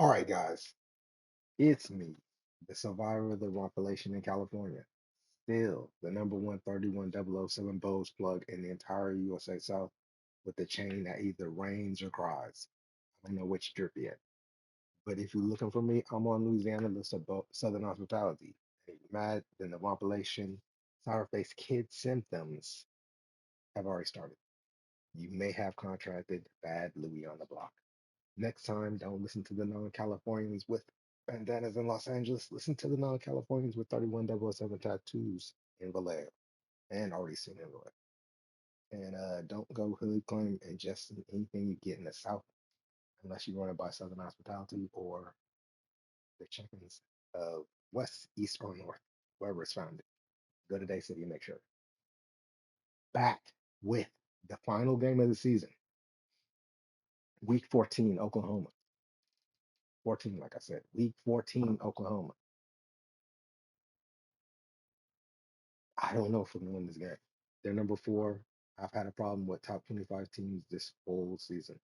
All right, guys, it's me, the survivor of the population in California. Still the number one 31007 Bose plug in the entire USA South with the chain that either rains or cries. I don't know which drip yet. But if you're looking for me, I'm on Louisiana list of Southern hospitality. If you're mad, then the population, sour face kid symptoms have already started. You may have contracted bad Louis on the block. Next time, don't listen to the non-Californians with bandanas in Los Angeles. Listen to the non-Californians with 31007 tattoos in Vallejo and already seen in Vallejo. And don't go hood claim ingesting anything you get in the South unless you run it by Southern Hospitality or the chickens of West, East, or North, wherever it's found. Go to Day City and make sure. Back with the final game of the season, Week 14, Oklahoma. 14, like I said, Week 14, Oklahoma. I don't know if we can win this game. They're number four. I've had a problem with top 25 teams this whole season,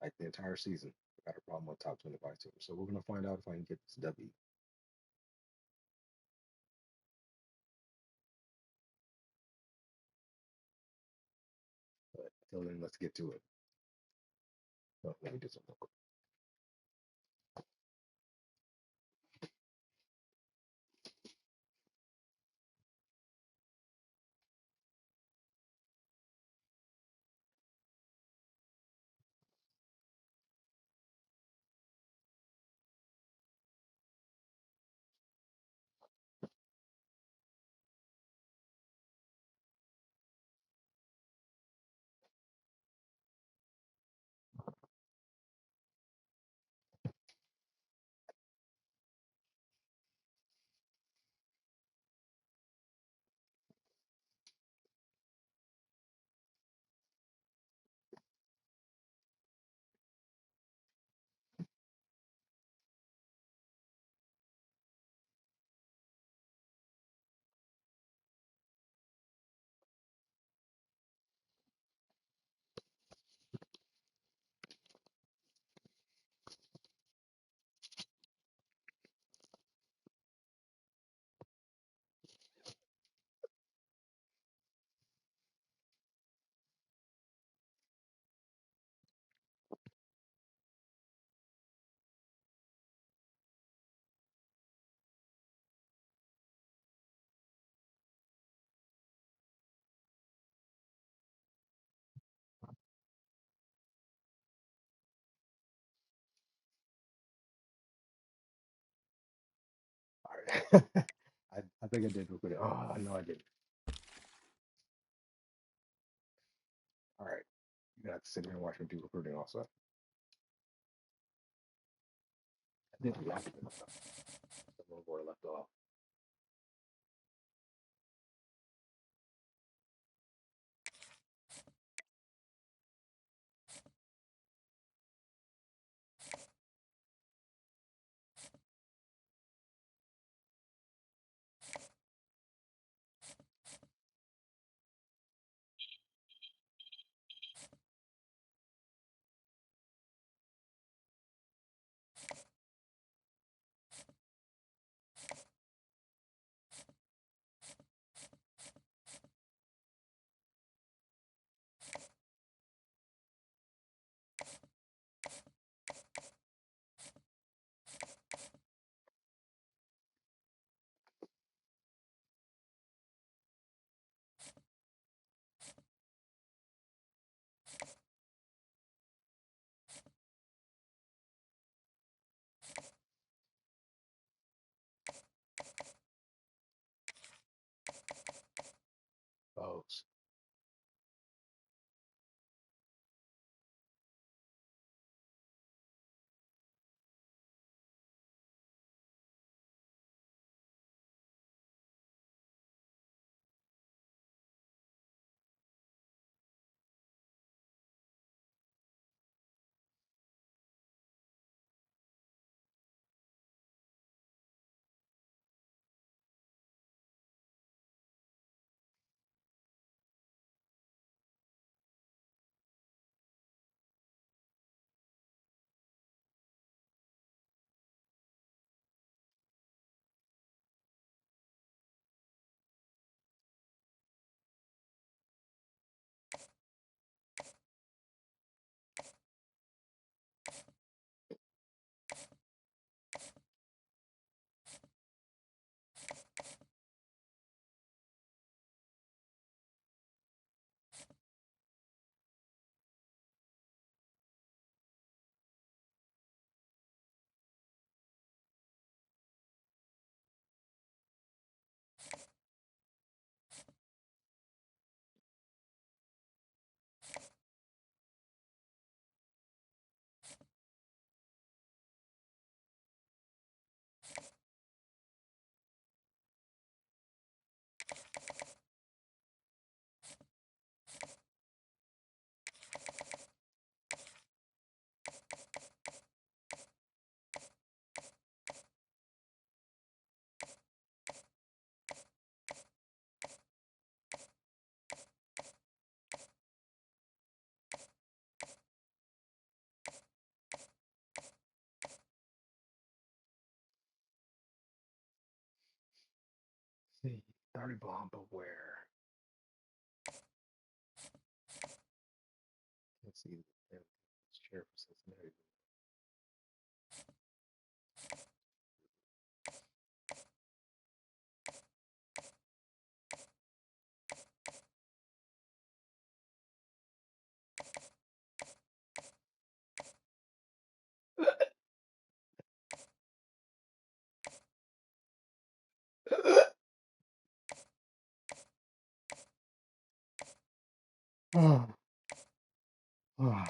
like the entire season. I've had a problem with top 25 teams. So we're gonna find out if I can get this W. But until then, let's get to it. Oh, let me do something real quick. All right. I think I did real quick. Oh, I know I did. All right. You're gonna have to sit here and watch me do recruiting also. I did the last bit of stuff. The little boy left off. Folks. 30 bomb, but where? Let's see. It's chair for Cincinnati. Oh, oh.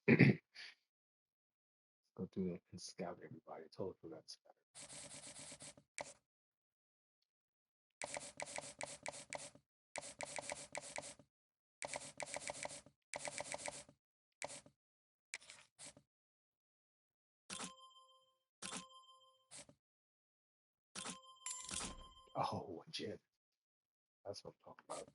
Go through and scout everybody. Total that's oh, Jim. That's what I'm talking about.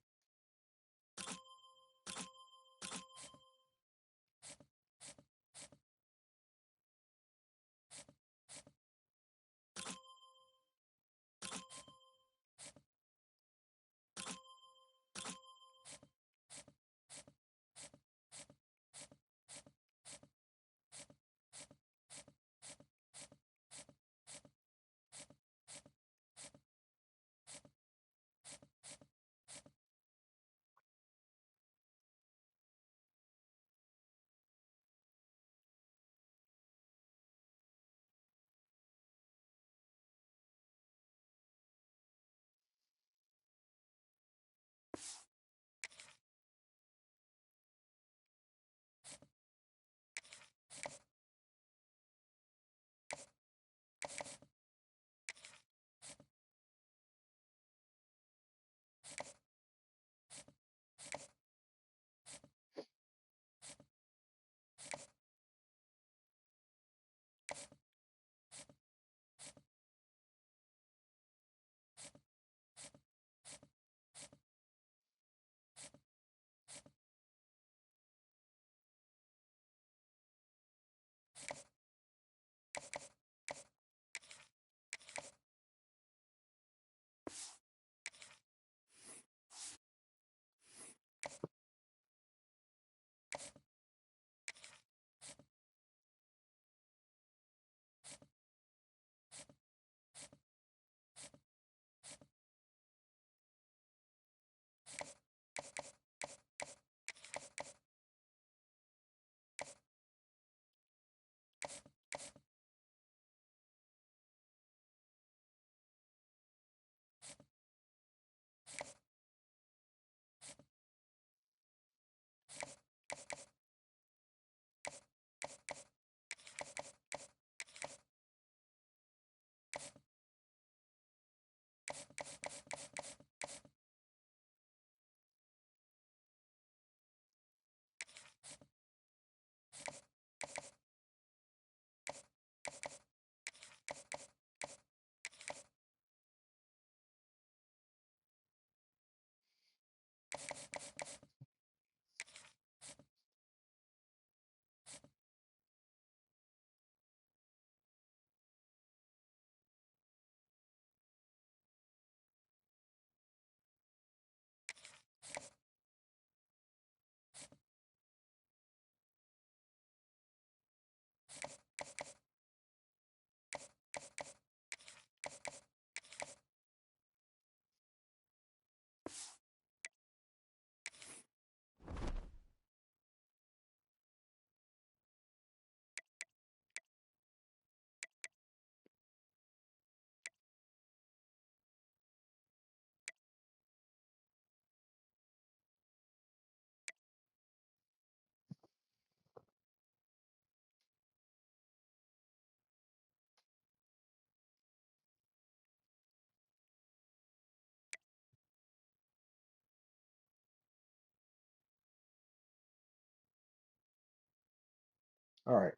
All right,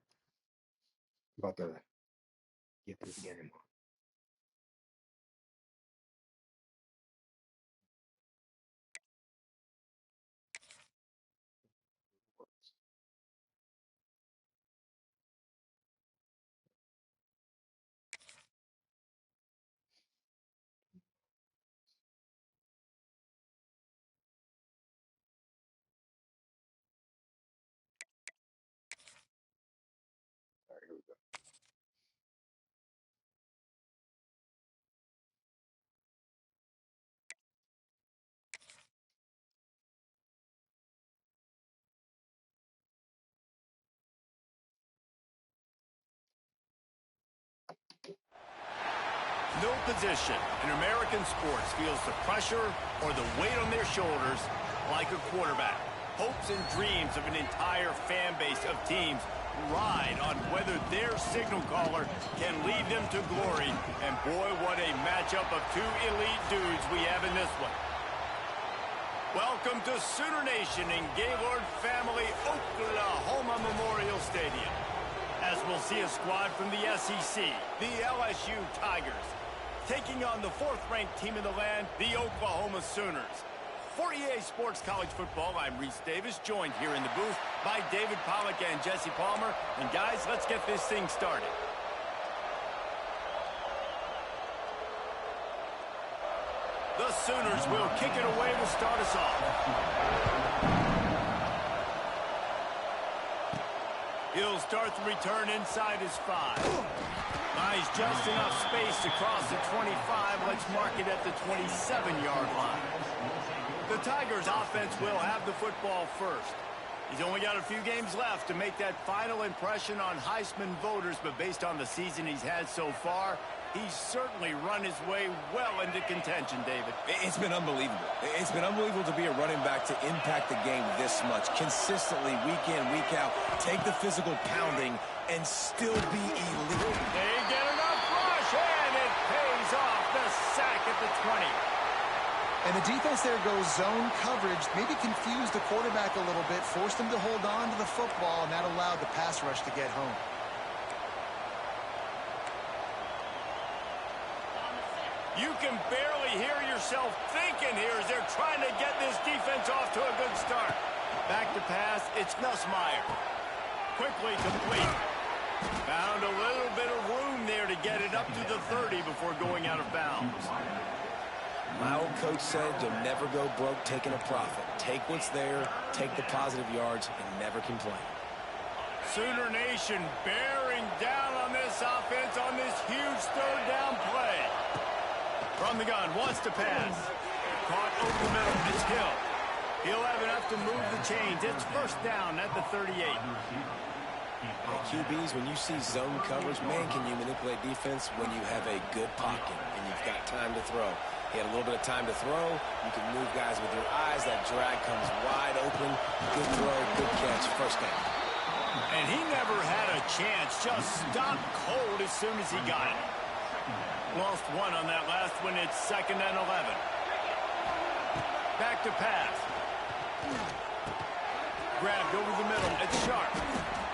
about to get this game on. All right, here we go. No position in American sports feels the pressure or the weight on their shoulders like a quarterback. Hopes and dreams of an entire fan base of teams ride on whether their signal caller can lead them to glory. And boy, what a matchup of two elite dudes we have in this one. Welcome to Sooner Nation in Gaylord Family Oklahoma Memorial Stadium, as we'll see a squad from the SEC, the LSU Tigers, taking on the fourth-ranked team in the land, the Oklahoma Sooners. For EA Sports College Football, I'm Reese Davis, joined here in the booth by David Pollack and Jesse Palmer. And guys, let's get this thing started. The Sooners will kick it away to start us off. He'll start the return inside his 5. Nice, just enough space to cross the 25. Let's mark it at the 27-yard line. The Tigers offense will have the football first. He's only got a few games left to make that final impression on Heisman voters, but based on the season he's had so far, he's certainly run his way well into contention, David. It's been unbelievable. It's been unbelievable to be a running back to impact the game this much. Consistently, week in, week out, take the physical pounding and still be elite. They get enough rush, and it pays off. The sack at the 20. And the defense there goes zone coverage, maybe confused the quarterback a little bit, forced him to hold on to the football, and that allowed the pass rush to get home. You can barely hear yourself thinking here as they're trying to get this defense off to a good start. Back to pass, it's Nussmeier. Quickly complete. Found a little bit of room there to get it up to the 30 before going out of bounds. My old coach said you'll never go broke taking a profit. Take what's there, take the positive yards, and never complain. Sooner Nation bearing down on this offense on this huge third down play. From the gun, wants to pass. Caught over the middle, it's Hill. He'll have enough to move the chains. It's first down at the 38. QBs, when you see zone coverage, man, can you manipulate defense when you have a good pocket and you've got time to throw. He had a little bit of time to throw. You can move guys with your eyes. That drag comes wide open. Good throw, good catch, first down. And he never had a chance. Just stopped cold as soon as he got it. Lost one on that last one. It's 2nd and 11. Back to pass. Grabbed over the middle. It's Sharp.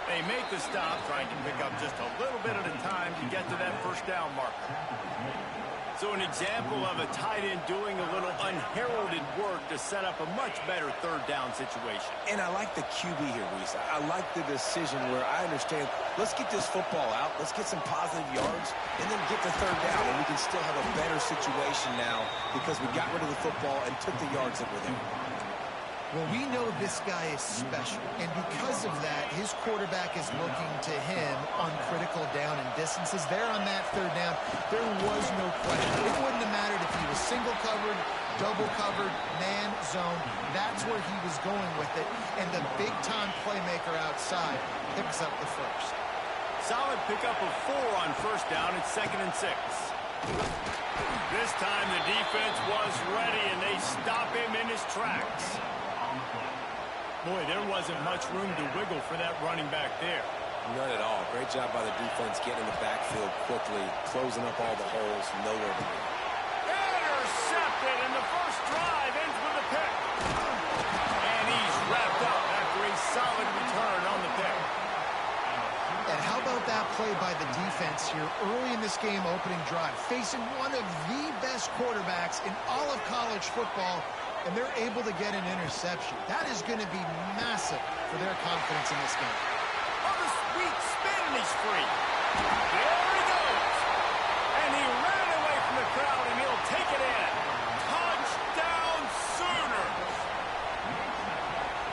They make the stop, trying to pick up just a little bit at a time to get to that first down marker. So an example of a tight end doing a little unheralded work to set up a much better third down situation. And I like the QB here, Reese. I like the decision where I understand, let's get this football out, let's get some positive yards, and then get to third down, and we can still have a better situation now because we got rid of the football and took the yards that were there. Well, we know this guy is special, and because of that, his quarterback is looking to him on critical down and distances. There on that third down, there was no question. It wouldn't have mattered if he was single covered, double covered, man, zone. That's where he was going with it, and the big-time playmaker outside picks up the first. Solid pickup of 4 on first down. It's 2nd and 6. This time the defense was ready, and they stop him in his tracks. Boy, there wasn't much room to wiggle for that running back there. None at all. Great job by the defense getting in the backfield quickly, closing up all the holes, nowhere to go. Intercepted, and the first drive ends with a pick. And he's wrapped up after a solid return on the pick. And how about that play by the defense here early in this game opening drive, facing one of the best quarterbacks in all of college football, and they're able to get an interception. That is going to be massive for their confidence in this game. On the sweet spin, and he's free. There he goes. And he ran away from the crowd, and he'll take it in. Touchdown, Sooners.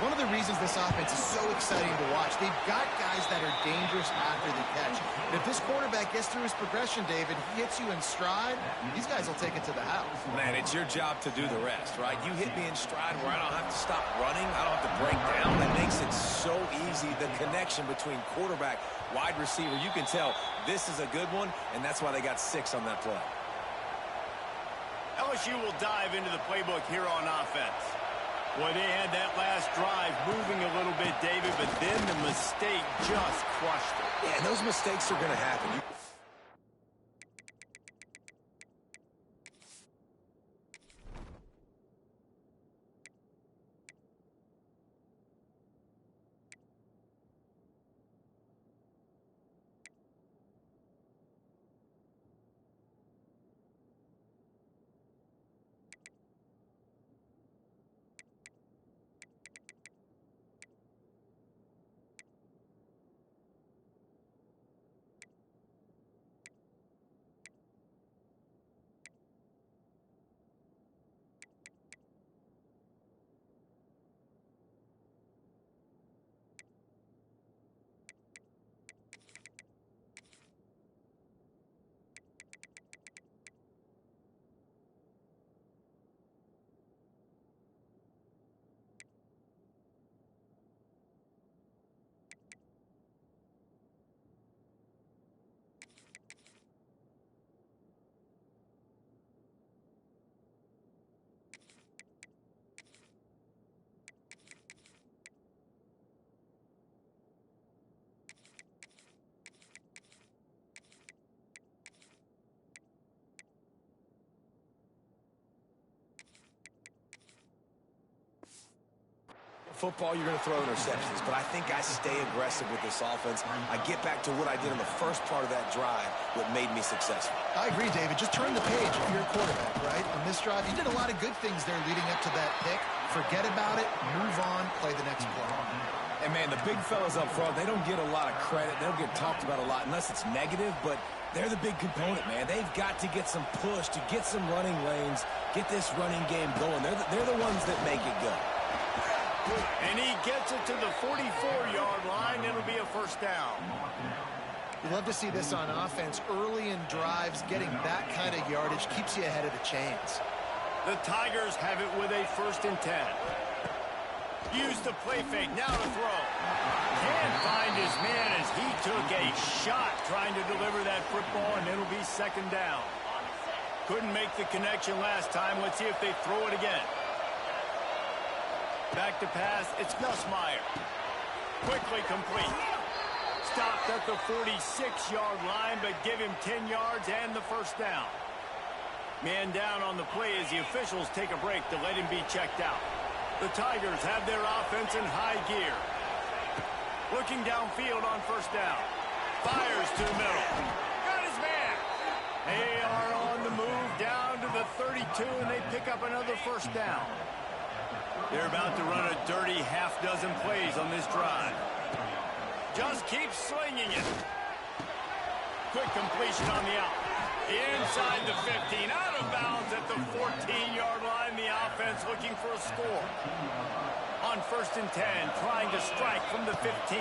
One of the reasons this offense is so exciting to watch, they've got guys that are dangerous after the catch. And if this quarterback gets through his progression, David, he hits you in stride, these guys will take it to the house. Man, it's your job to do the rest, right? You hit me in stride where I don't have to stop running. I don't have to break down. That makes it so easy. The connection between quarterback, wide receiver, you can tell this is a good one, and that's why they got 6 on that play. LSU will dive into the playbook here on offense. Well, they had that last drive moving a little bit, David, but then the mistake just crushed it. Yeah, and those mistakes are going to happen. Football, you're going to throw interceptions, but I think I stay aggressive with this offense. I get back to what I did in the first part of that drive, what made me successful. I agree, David. Just turn the page if you're a quarterback, right? On this drive, you did a lot of good things there leading up to that pick. Forget about it, move on, play the next play. And, man, the big fellas up front, they don't get a lot of credit. They don't get talked about a lot unless it's negative, but they're the big component, man. They've got to get some push, to get some running lanes, get this running game going. They're the ones that make it go. And he gets it to the 44-yard line. It'll be a first down. You love to see this on offense. Early in drives, getting that kind of yardage keeps you ahead of the chains. The Tigers have it with a 1st and 10. Use the play fake. Now to throw. Can't find his man as he took a shot trying to deliver that football, and it'll be 2nd down. Couldn't make the connection last time. Let's see if they throw it again. Back to pass, it's Nussmeier. Quickly complete. Stopped at the 46-yard line, but give him 10 yards and the 1st down. Man down on the play as the officials take a break to let him be checked out. The Tigers have their offense in high gear. Looking downfield on 1st down. Fires to the middle. Got his man. They are on the move down to the 32, and they pick up another 1st down. They're about to run a dirty half-dozen plays on this drive. Just keep slinging it. Quick completion on the out. Inside the 15, out of bounds at the 14-yard line. The offense looking for a score. On 1st and 10, trying to strike from the 15.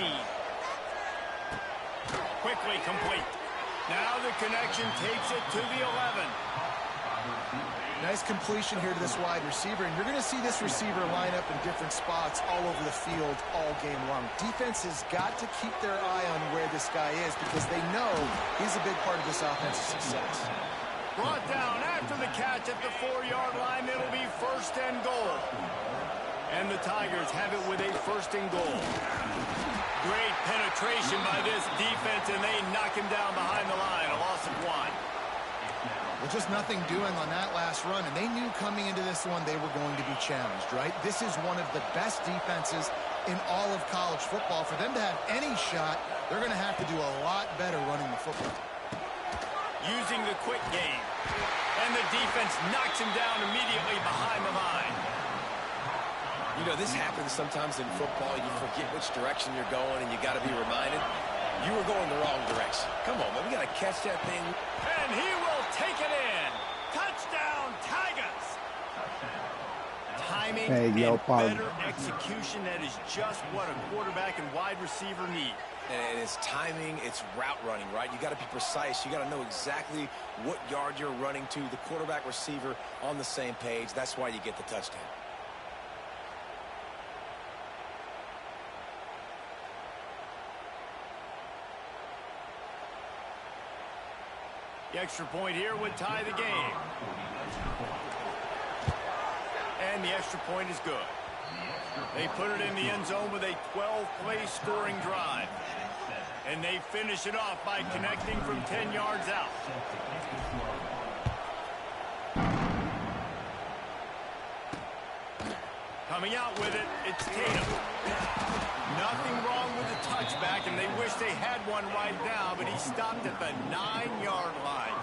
Quickly complete. Now the connection takes it to the 11. Nice completion here to this wide receiver, and you're going to see this receiver line up in different spots all over the field all game long. Defense has got to keep their eye on where this guy is because they know he's a big part of this offensive success. Brought down after the catch at the 4-yard line. It'll be 1st and goal. And the Tigers have it with a 1st and goal. Great penetration by this defense, and they knock him down behind the line. A loss of 1. Well, just nothing doing on that last run, and they knew coming into this one they were going to be challenged, right? This is one of the best defenses in all of college football. For them to have any shot, they're going to have to do a lot better running the football. Using the quick game, and the defense knocks him down immediately behind the line. You know, this happens sometimes in football. You forget which direction you're going, and you got to be reminded you were going the wrong direction. Come on, man, we got to catch that thing. And he will take it in. Touchdown, Tigers. Timing and better execution, that is just what a quarterback and wide receiver need. And it's timing, it's route running, right? You got to be precise. You got to know exactly what yard you're running to. The quarterback, receiver on the same page. That's why you get the touchdown. The extra point here would tie the game. And the extra point is good. They put it in the end zone with a 12-play scoring drive. And they finish it off by connecting from 10 yards out. Coming out with it, it's Tatum. Nothing wrong with the touchback, and they wish they had one right now, but he stopped at the 9-yard line.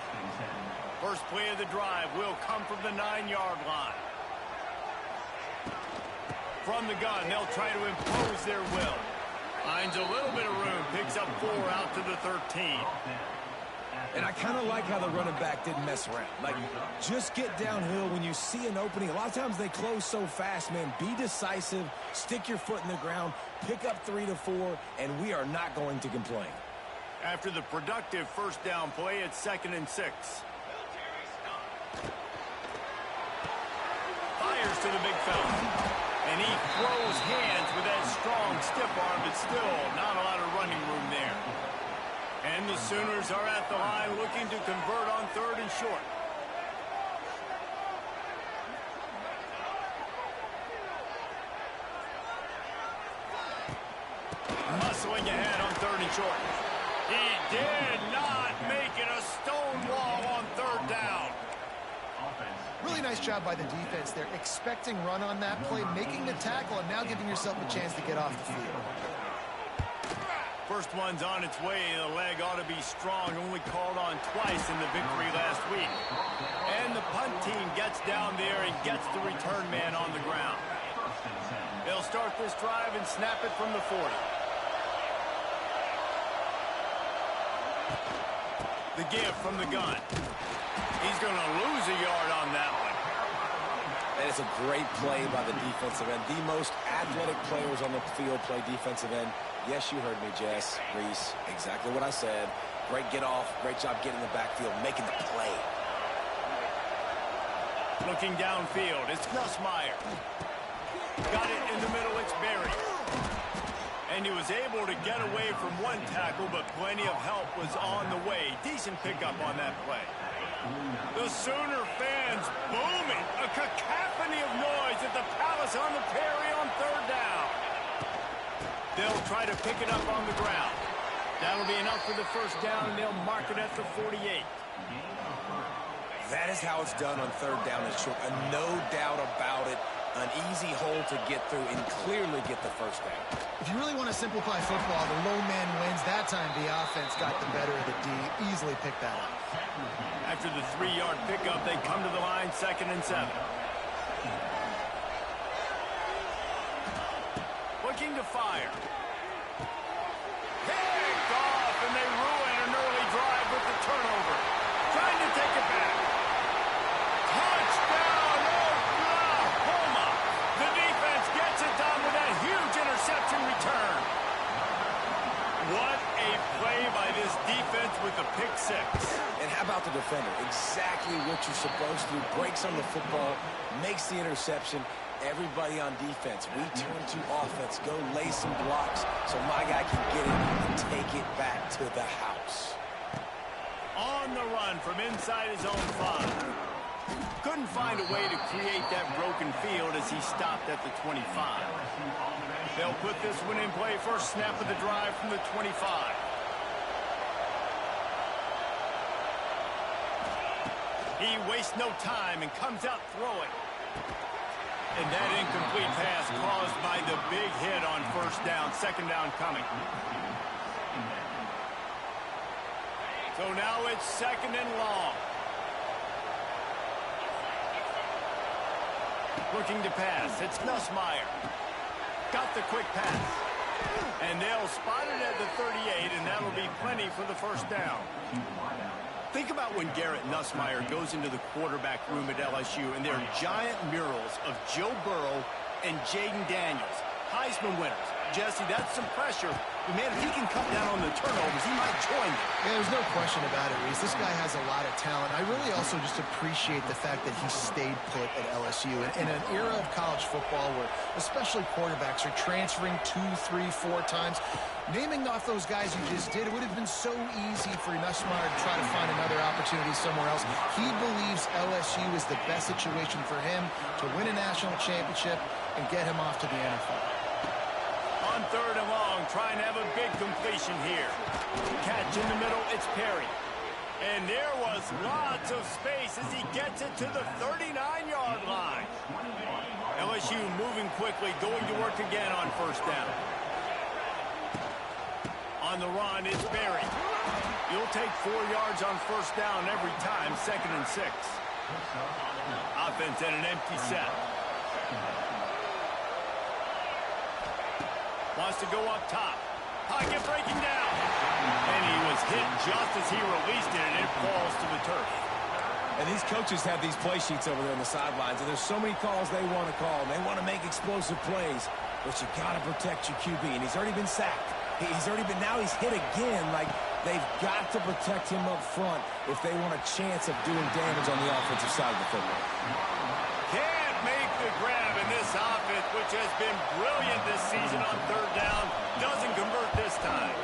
First play of the drive will come from the 9-yard line. From the gun, they'll try to impose their will. Finds a little bit of room, picks up 4 out to the 13. And I kind of like how the running back didn't mess around. Like, just get downhill when you see an opening. A lot of times they close so fast, man. Be decisive, stick your foot in the ground, pick up 3 to 4, and we are not going to complain. After the productive first down play, it's 2nd and 6. Fires to the big fella. And he throws hands with that strong, stiff arm, but still not a lot of running room there. And the Sooners are at the line looking to convert on 3rd and short. Muscling ahead on 3rd and short. He did not make it a stone wall on 3rd down. Really nice job by the defense there, expecting run on that play, making the tackle, and now giving yourself a chance to get off the field. First one's on its way. The leg ought to be strong, only called on twice in the victory last week. And the punt team gets down there and gets the return man on the ground. They'll start this drive and snap it from the 40. The give from the gun. He's going to lose a yard on that one. And it's a great play by the defensive end. The most athletic players on the field play defensive end. Yes, you heard me, Jess, Reese. Exactly what I said. Great get off. Great job getting the backfield, making the play. Looking downfield, it's Nussmeier. Got it in the middle, it's Berry. And he was able to get away from one tackle, but plenty of help was on the way. Decent pickup on that play. The Sooner fans booming. A cacophony of noise at the Palace on the Prairie on 3rd down. They'll try to pick it up on the ground. That'll be enough for the first down, and they'll mark it at the 48. That is how it's done on 3rd down and short. No doubt about it. An easy hole to get through and clearly get the first down. If you really want to simplify football, the low man wins. That time the offense got the better of the D. Easily picked that up. After the 3-yard pickup, they come to the line, 2nd and 7. Looking to fire. Picked off, and they ruin an early drive with the turnover. Trying to take it back. Touchdown, Oklahoma. The defense gets it done with that huge interception return. What a play by this defense with the pick 6. And how about the defender? Exactly what you're supposed to do. Breaks on the football, makes the interception. Everybody on defense, we turn to offense. Go lay some blocks so my guy can get it and take it back to the house. On the run from inside his own 5. Couldn't find a way to create that broken field as he stopped at the 25. They'll put this one in play. First snap of the drive from the 25. He wastes no time and comes out throwing. And that incomplete pass caused by the big hit on first down. 2nd down coming. So now it's 2nd and long. Looking to pass. It's Nussmeier. Got the quick pass. And they'll spot it at the 38, and that'll be plenty for the first down. Think about when Garrett Nussmeier goes into the quarterback room at LSU, and there are giant murals of Joe Burrow and Jaden Daniels, Heisman winners. Jesse, that's some pressure. But, man, if he can cut down on the turnovers, he might join them. Yeah, there's no question about it, Reese. This guy has a lot of talent. I really also just appreciate the fact that he stayed put at LSU. In an era of college football where especially quarterbacks are transferring 2, 3, 4 times, Naming off those guys you just did, it would have been so easy for Nussmeier to try to find another opportunity somewhere else. He believes LSU is the best situation for him to win a national championship and get him off to the NFL. On 3rd and long, trying to have a big completion here. Catch in the middle, it's Perry. And there was lots of space as he gets it to the 39-yard line. LSU moving quickly, going to work again on 1st down. On the run, it's Perry. You'll take 4 yards on 1st down every time, 2nd and 6. Offense at an empty set. Wants to go up top. Pocket breaking down. And he was hit just as he released it, and it falls to the turf. And these coaches have these play sheets over there on the sidelines, and there's so many calls they want to call. And they want to make explosive plays, but you got to protect your QB, and he's already been sacked. Now he's hit again. Like, they've got to protect him up front if they want a chance of doing damage on the offensive side of the football. Can't make the grab in this offense, which has been brilliant this season on 3rd down. Doesn't convert this time.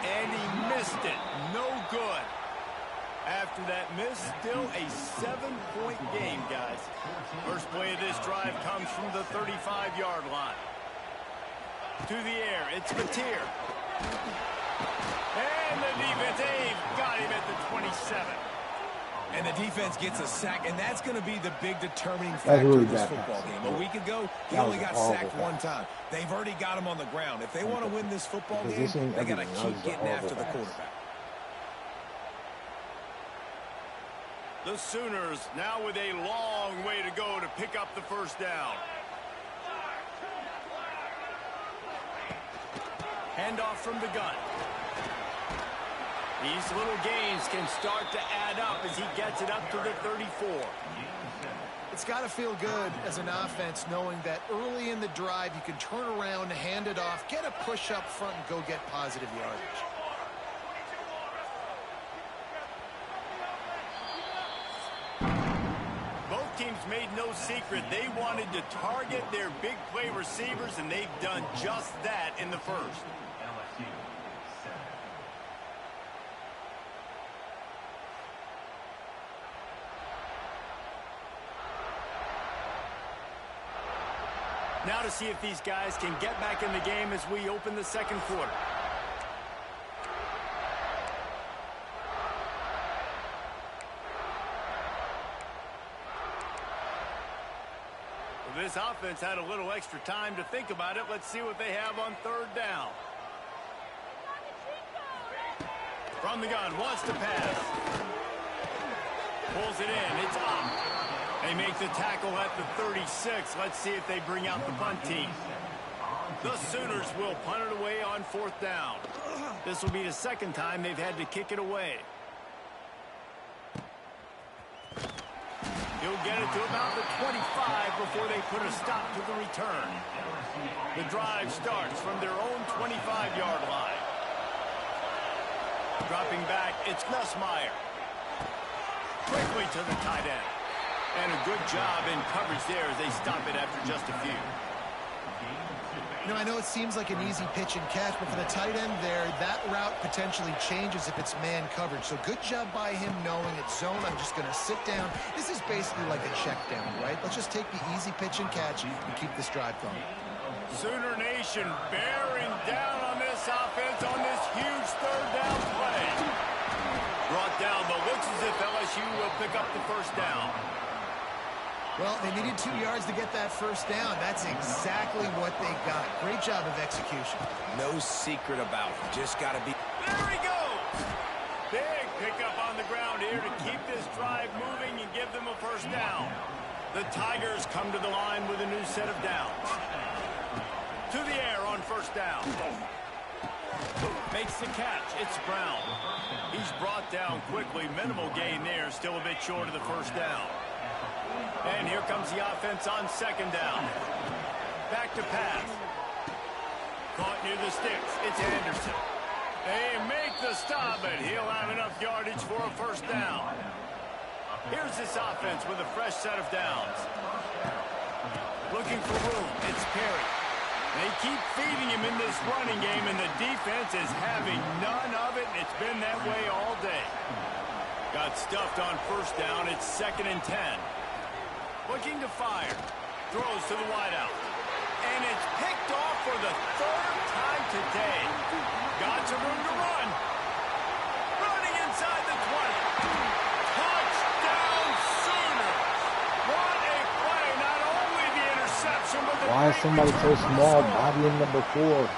And he missed it. No good. After that miss, still a 7-point game, guys. First play of this drive comes from the 35-yard line. To the air, it's Mateer. And the defense, they've got him at the 27. And the defense gets a sack, and that's going to be the big determining factor of this football game. A week ago, he only got sacked one time. They've already got him on the ground. If they want to win this football game, they got to keep getting after the quarterback. The Sooners now with a long way to go to pick up the 1st down. Handoff from the gun. These little gains can start to add up as he gets it up to the 34. It's got to feel good as an offense knowing that early in the drive you can turn around, hand it off, get a push up front, and go get positive yardage. Both teams made no secret they wanted to target their big play receivers, and they've done just that in the 1st. Now to see if these guys can get back in the game as we open the 2nd quarter. Well, this offense had a little extra time to think about it. Let's see what they have on 3rd down. From the gun, wants to pass. Pulls it in, it's up. They make the tackle at the 36. Let's see if they bring out the punt team. The Sooners will punt it away on 4th down. This will be the 2nd time they've had to kick it away. He'll get it to about the 25 before they put a stop to the return. The drive starts from their own 25-yard line. Dropping back, it's Nussmeier. Quickly to the tight end. And a good job in coverage there as they stop it after just a few. You know, I know it seems like an easy pitch and catch, but for the tight end there, that route potentially changes if it's man coverage. So good job by him knowing it's zone. I'm just going to sit down. This is basically like a check down, right? Let's just take the easy pitch and catch and keep this drive going. Sooner Nation bearing down on this offense on this huge 3rd down play. Brought down, but looks as if LSU will pick up the 1st down. Well, they needed 2 yards to get that 1st down. That's exactly what they got. Great job of execution. No secret about it. Just got to be. There he goes. Big pickup on the ground here to keep this drive moving and give them a 1st down. The Tigers come to the line with a new set of downs. To the air on 1st down. Makes the catch. It's Brown. He's brought down quickly. Minimal gain there. Still a bit short of the 1st down. And here comes the offense on 2nd down. Back to pass. Caught near the sticks. It's Anderson. They make the stop, but he'll have enough yardage for a 1st down. Here's this offense with a fresh set of downs. Looking for room. It's Perry. They keep feeding him in this running game, and the defense is having none of it, and it's been that way all day. Got stuffed on first down. It's 2nd and 10. Looking to fire. Throws to the wideout. And it's picked off for the 3rd time today. Got some room to run. Running inside the 20. Touchdown Sooners. What a play. Not only the interception, but the... Why is somebody so small? Body in number 4.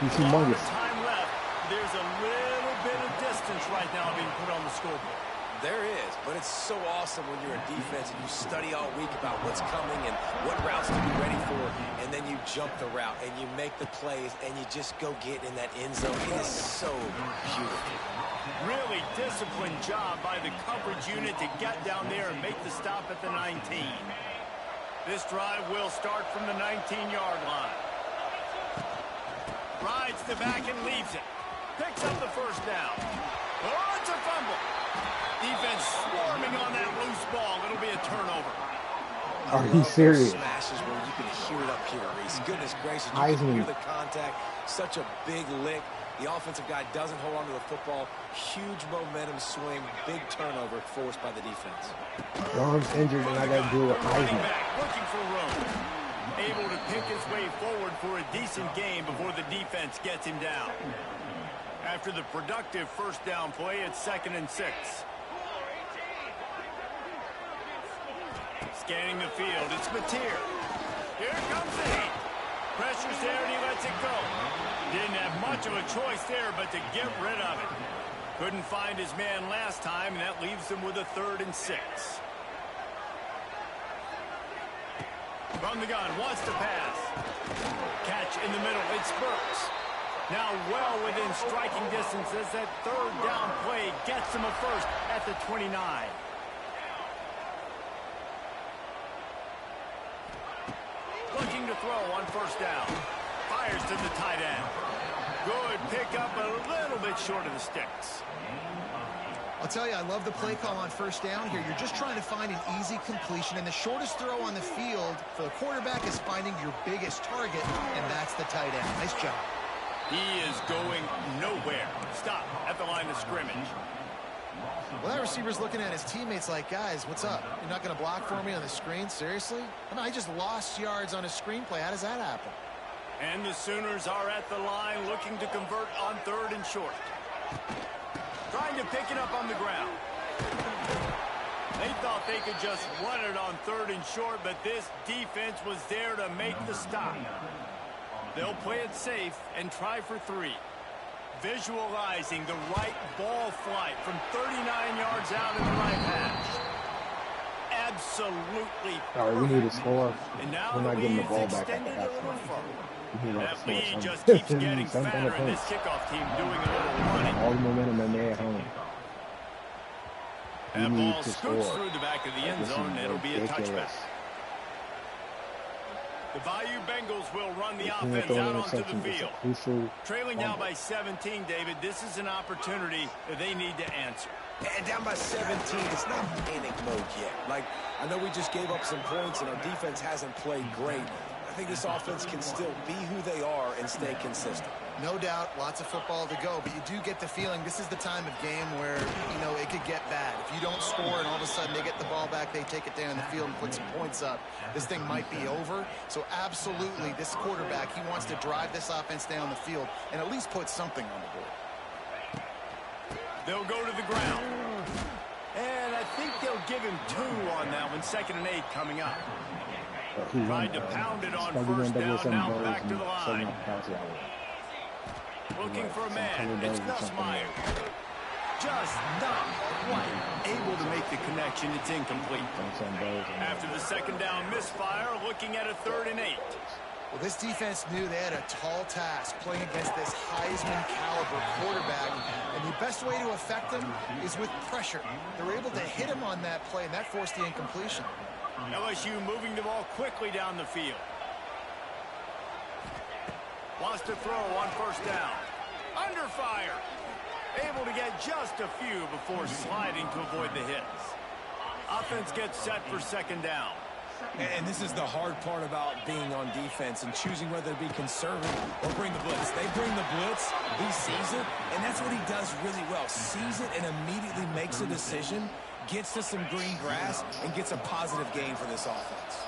He's humongous. Time left. There's a little bit of distance right now being put on the scoreboard. There is, but it's so awesome when you're a defense and you study all week about what's coming and what routes to be ready for, and then you jump the route and you make the plays and you just go get in that end zone. It is so beautiful. Really disciplined job by the coverage unit to get down there and make the stop at the 19. This drive will start from the 19-yard line. Rides the back and leaves it. Picks up the first down. Oh, it's a fumble. Defense swarming on that loose ball. It'll be a turnover. Are you serious? Smashes where you can hear it up here, Reese. Goodness gracious, you can hear the contact. Such a big lick. The offensive guy doesn't hold on to the football. Huge momentum swing. Big turnover forced by the defense. Arm's injured, and I got to deal with Heisman. Looking for room. Able to pick his way forward for a decent game before the defense gets him down. After the productive first down play, it's 2nd and 6. Scanning the field, it's Mateer. Here comes the heat. Pressure's there and he lets it go. Didn't have much of a choice there but to get rid of it. Couldn't find his man last time, and that leaves him with a 3rd and 6. From the gun, wants to pass. Catch in the middle, it spurts. Now well within striking distance as that 3rd down play gets him a first at the 29. Looking to throw on first down. Fires to the tight end. Good pickup, a little bit short of the sticks. I'll tell you, I love the play call on first down here. You're just trying to find an easy completion, and the shortest throw on the field for the quarterback is finding your biggest target, and that's the tight end. Nice job. He is going nowhere. Stop at the line of scrimmage. Well, that receiver's looking at his teammates like, guys, what's up? You're not going to block for me on the screen? Seriously? I mean, I just lost yards on a screenplay. How does that happen? And the Sooners are at the line looking to convert on 3rd and short. Trying to pick it up on the ground. They thought they could just run it on 3rd and short, but this defense was there to make the stop. They'll play it safe and try for 3. Visualizing the right ball flight from 39 yards out in the right hash. Absolutely perfect. All right, we need to score. And now We're not getting the ball back at the extended a little halftime. further. We need That to lead score just some. keeps getting fatter, and this kickoff team doing a little running. All the momentum that they at home. That We need ball to scoots score. through the back of the end This is zone, and it'll be a touchback. ridiculous. The Bayou Bengals will run the We can't offense throw out onto the interceptions. It's a field. crucial Trailing now fumble. by 17, David. This is an opportunity that they need to answer. And down by 17, it's not panic mode yet. Like, I know we just gave up some points and our defense hasn't played great. I think this offense can still be who they are and stay consistent. No doubt, lots of football to go, but you do get the feeling this is the time of game where, you know, it could get bad. If you don't score and all of a sudden they get the ball back, they take it down the field and put some points up, this thing might be over. So absolutely, this quarterback, he wants to drive this offense down the field and at least put something on the board. They'll go to the ground. And I think they'll give him 2 on that one. 2nd and 8 coming up. Tried to pound it on first down, now back to the line. Looking for a man. It's Nussmeier. Just not quite able to make the connection. It's incomplete. After the 2nd down misfire, looking at a 3rd and 8. Well, this defense knew they had a tall task playing against this Heisman caliber quarterback, and the best way to affect him is with pressure. They were able to hit him on that play, and that forced the incompletion. LSU moving the ball quickly down the field. Wants to throw on first down. Under fire. Able to get just a few before sliding to avoid the hits. Offense gets set for 2nd down. And this is the hard part about being on defense and choosing whether to be conservative or bring the blitz. They bring the blitz, he sees it, and that's what he does really well. Sees it and immediately makes a decision, gets to some green grass, and gets a positive gain for this offense.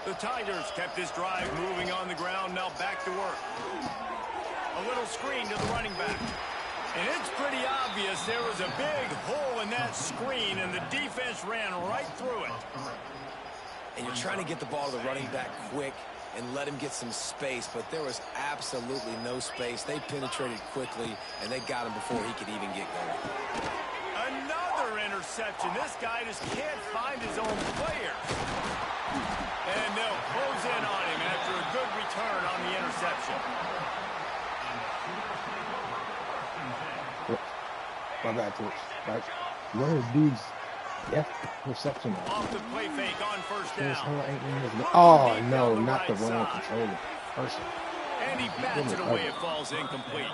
The Tigers kept this drive moving on the ground, now back to work. A little screen to the running back. And it's pretty obvious there was a big hole in that screen, and the defense ran right through it. And you're trying to get the ball to the running back quick and let him get some space, but there was absolutely no space. They penetrated quickly, and they got him before he could even get going. Another interception. This guy just can't find his own players. And they'll close in on him after a good return on the interception. My bad, Twitch. Like, what are dudes? Yeah, reception. Off the play fake on first down. Oh, no, not the wrong controller. Person. And he bats it away. It falls incomplete.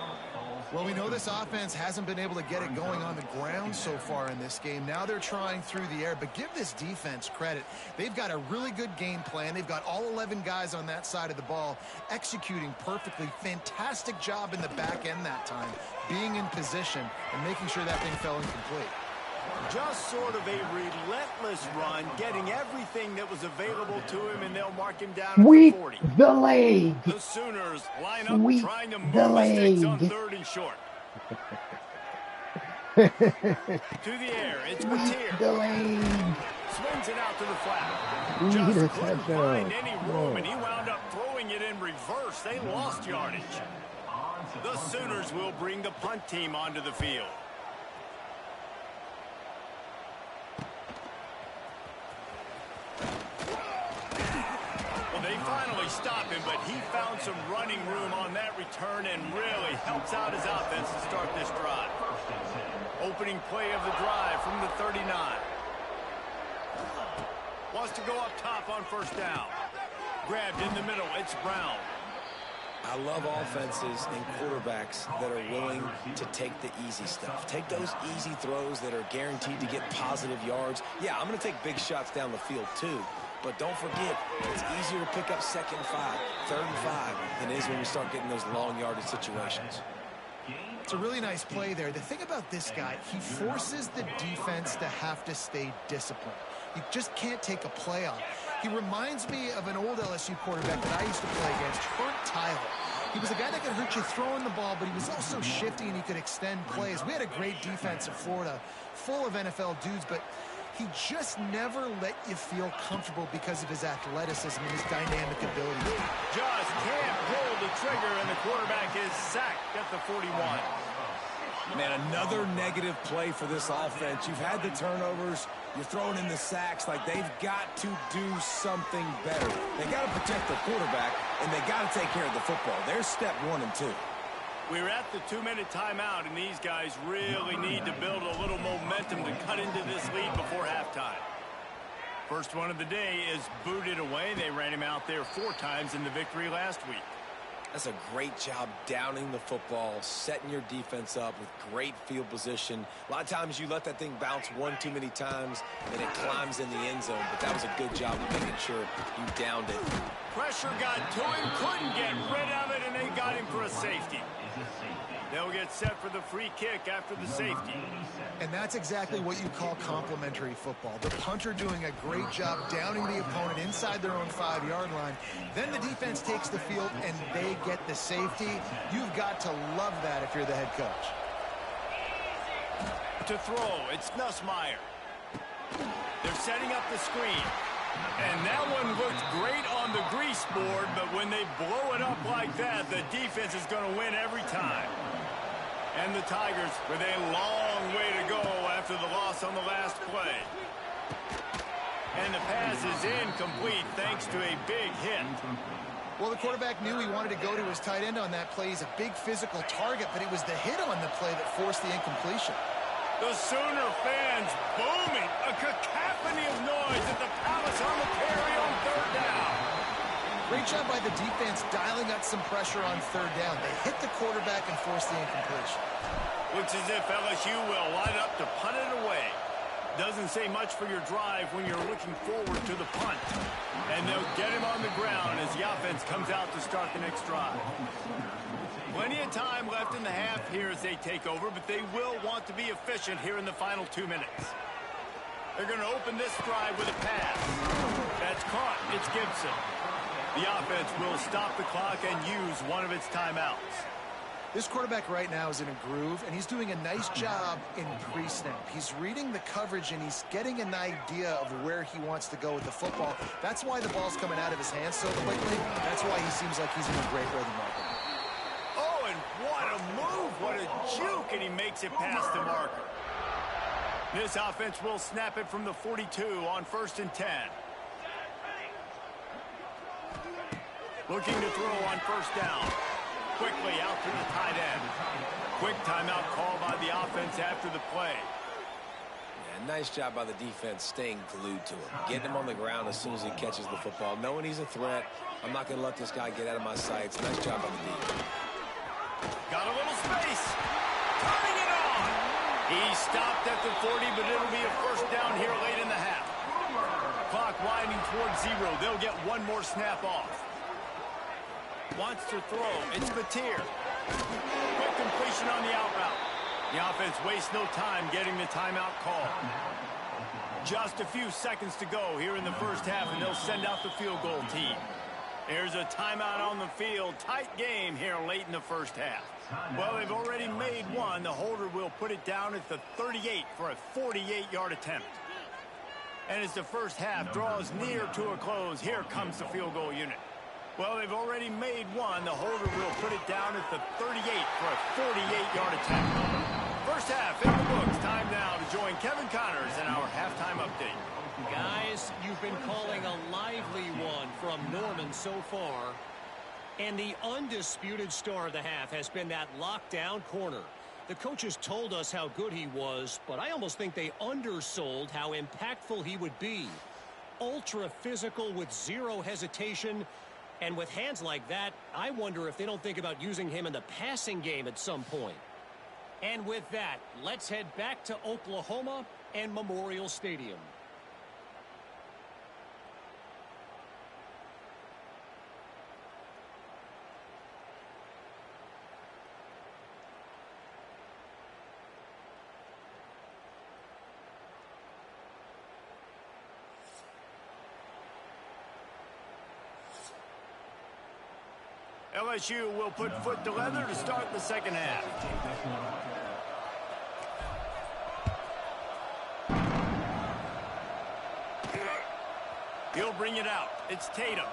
Well, we know this offense hasn't been able to get it going on the ground so far in this game. Now they're trying through the air, but give this defense credit. They've got a really good game plan. They've got all 11 guys on that side of the ball executing perfectly. Fantastic job in the back end that time, being in position and making sure that thing fell incomplete. Just sort of a relentless run, getting everything that was available to him, and they'll mark him down at the 40. The leg. The Sooners line up trying to move the sticks on third and short. To the air, it's Mateer. The leg. Swings it out to the flat. Just couldn't find any room, and he wound up throwing it in reverse. They lost yardage. The Sooners will bring the punt team onto the field. They finally stop him, but he found some running room on that return and really helps out his offense to start this drive. Opening play of the drive from the 39. Wants to go up top on first down. Grabbed in the middle. It's Brown. I love offenses and quarterbacks that are willing to take the easy stuff. Take those easy throws that are guaranteed to get positive yards. Yeah, I'm going to take big shots down the field too. But don't forget, it's easier to pick up second and 5, third and 5 than it is when we start getting those long yardage situations. It's a really nice play there. The thing about this guy, he forces the defense to have to stay disciplined. You just can't take a play on. He reminds me of an old LSU quarterback that I used to play against, Hurt Tyler. He was a guy that could hurt you throwing the ball, but he was also shifty and he could extend plays. We had a great defense in Florida, full of NFL dudes, but he just never let you feel comfortable because of his athleticism and his dynamic ability. Just can't pull the trigger, and the quarterback is sacked at the 41. Man, another negative play for this offense. You've had the turnovers. You're throwing in the sacks. Like, they've got to do something better. They got to protect their quarterback, and they got to take care of the football. There's step 1 and 2. We're at the 2-minute timeout, and these guys really need to build a little momentum to cut into this lead before halftime. First one of the day is booted away. They ran him out there 4 times in the victory last week. That's a great job downing the football, setting your defense up with great field position. A lot of times you let that thing bounce one too many times, and it climbs in the end zone, but that was a good job of making sure you downed it. Pressure got to him, couldn't get rid of it, and they got him for a safety. They'll get set for the free kick after the safety. And that's exactly what you call complementary football. The punter doing a great job downing the opponent inside their own 5-yard line. Then the defense takes the field and they get the safety. You've got to love that if you're the head coach. To throw, it's Nussmeier. They're setting up the screen. And that one looked great on the grease board, but when they blow it up like that, the defense is going to win every time. And the Tigers with a long way to go after the loss on the last play. And the pass is incomplete thanks to a big hit. Well, the quarterback knew he wanted to go to his tight end on that play. He's a big physical target, but it was the hit on the play that forced the incompletion. The Sooner fans booming. A cacophony of noise at the Palace on the carry on third down. Great job by the defense dialing up some pressure on third down. They hit the quarterback and forced the incompletion. Looks as if LSU will line up to punt it away. Doesn't say much for your drive when you're looking forward to the punt. And they'll get him on the ground as the offense comes out to start the next drive. Plenty of time left in the half here as they take over, but they will want to be efficient here in the final 2 minutes. They're going to open this drive with a pass. That's caught. It's Gibson. The offense will stop the clock and use one of its timeouts. This quarterback right now is in a groove, and he's doing a nice job in pre-snap. He's reading the coverage, and he's getting an idea of where he wants to go with the football. That's why the ball's coming out of his hands so quickly. That's why he seems like he's in a great rhythm right now. Oh, and what a move. What a juke, and he makes it past the marker. This offense will snap it from the 42 on 1st and 10. Looking to throw on 1st down. Quickly out to the tight end. Quick timeout call by the offense after the play. Yeah, nice job by the defense staying glued to him. Getting him on the ground as soon as he catches the football. Knowing he's a threat, I'm not going to let this guy get out of my sights. Nice job by the defense. Got a little space. Turning it on. He stopped at the 40, but it'll be a 1st down here late in the half. Clock winding towards 0. They'll get one more snap off. Wants to throw. It's Batir. Quick completion on the out route. The offense wastes no time getting the timeout call. Just a few seconds to go here in the 1st half, and they'll send out the field goal team. There's a timeout on the field. Tight game here late in the 1st half. Well, they've already made one. The holder will put it down at the 38 for a 48-yard attempt. And as the 1st half draws near to a close, here comes the field goal unit. Well, they've already made one. The holder will put it down at the 38 for a 48-yard attempt. 1st half in the books. Time now to join Kevin Connors in our halftime update. Guys, you've been calling a lively one from Norman so far. And the undisputed star of the half has been that lockdown corner. The coaches told us how good he was, but I almost think they undersold how impactful he would be. Ultra physical with zero hesitation. And with hands like that, I wonder if they don't think about using him in the passing game at some point. And with that, let's head back to Oklahoma and Memorial Stadium. LSU will put foot to leather to start the 2nd half. He'll bring it out. It's Tatum.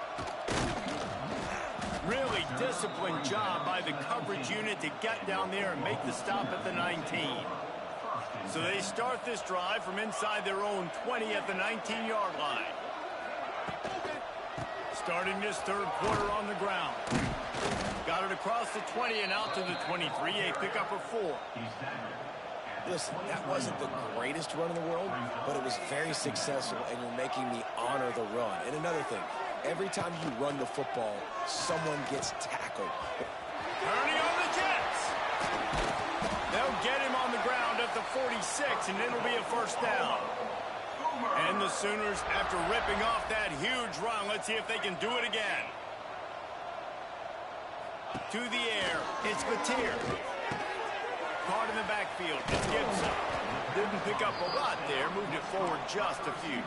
Really disciplined job by the coverage unit to get down there and make the stop at the 19. So they start this drive from inside their own 20 at the 19-yard line. Starting this 3rd quarter on the ground. Got it across the 20 and out to the 23. A pickup of 4. Listen, that wasn't the greatest run in the world, but it was very successful, and you're making me honor the run. And another thing, every time you run the football, someone gets tackled. Turning on the Jets. They'll get him on the ground at the 46, and it'll be a 1st down. And the Sooners, after ripping off that huge run, let's see if they can do it again. To the air, it's Batir. Caught in the backfield, it's Gibson. Didn't pick up a lot there, moved it forward just a few.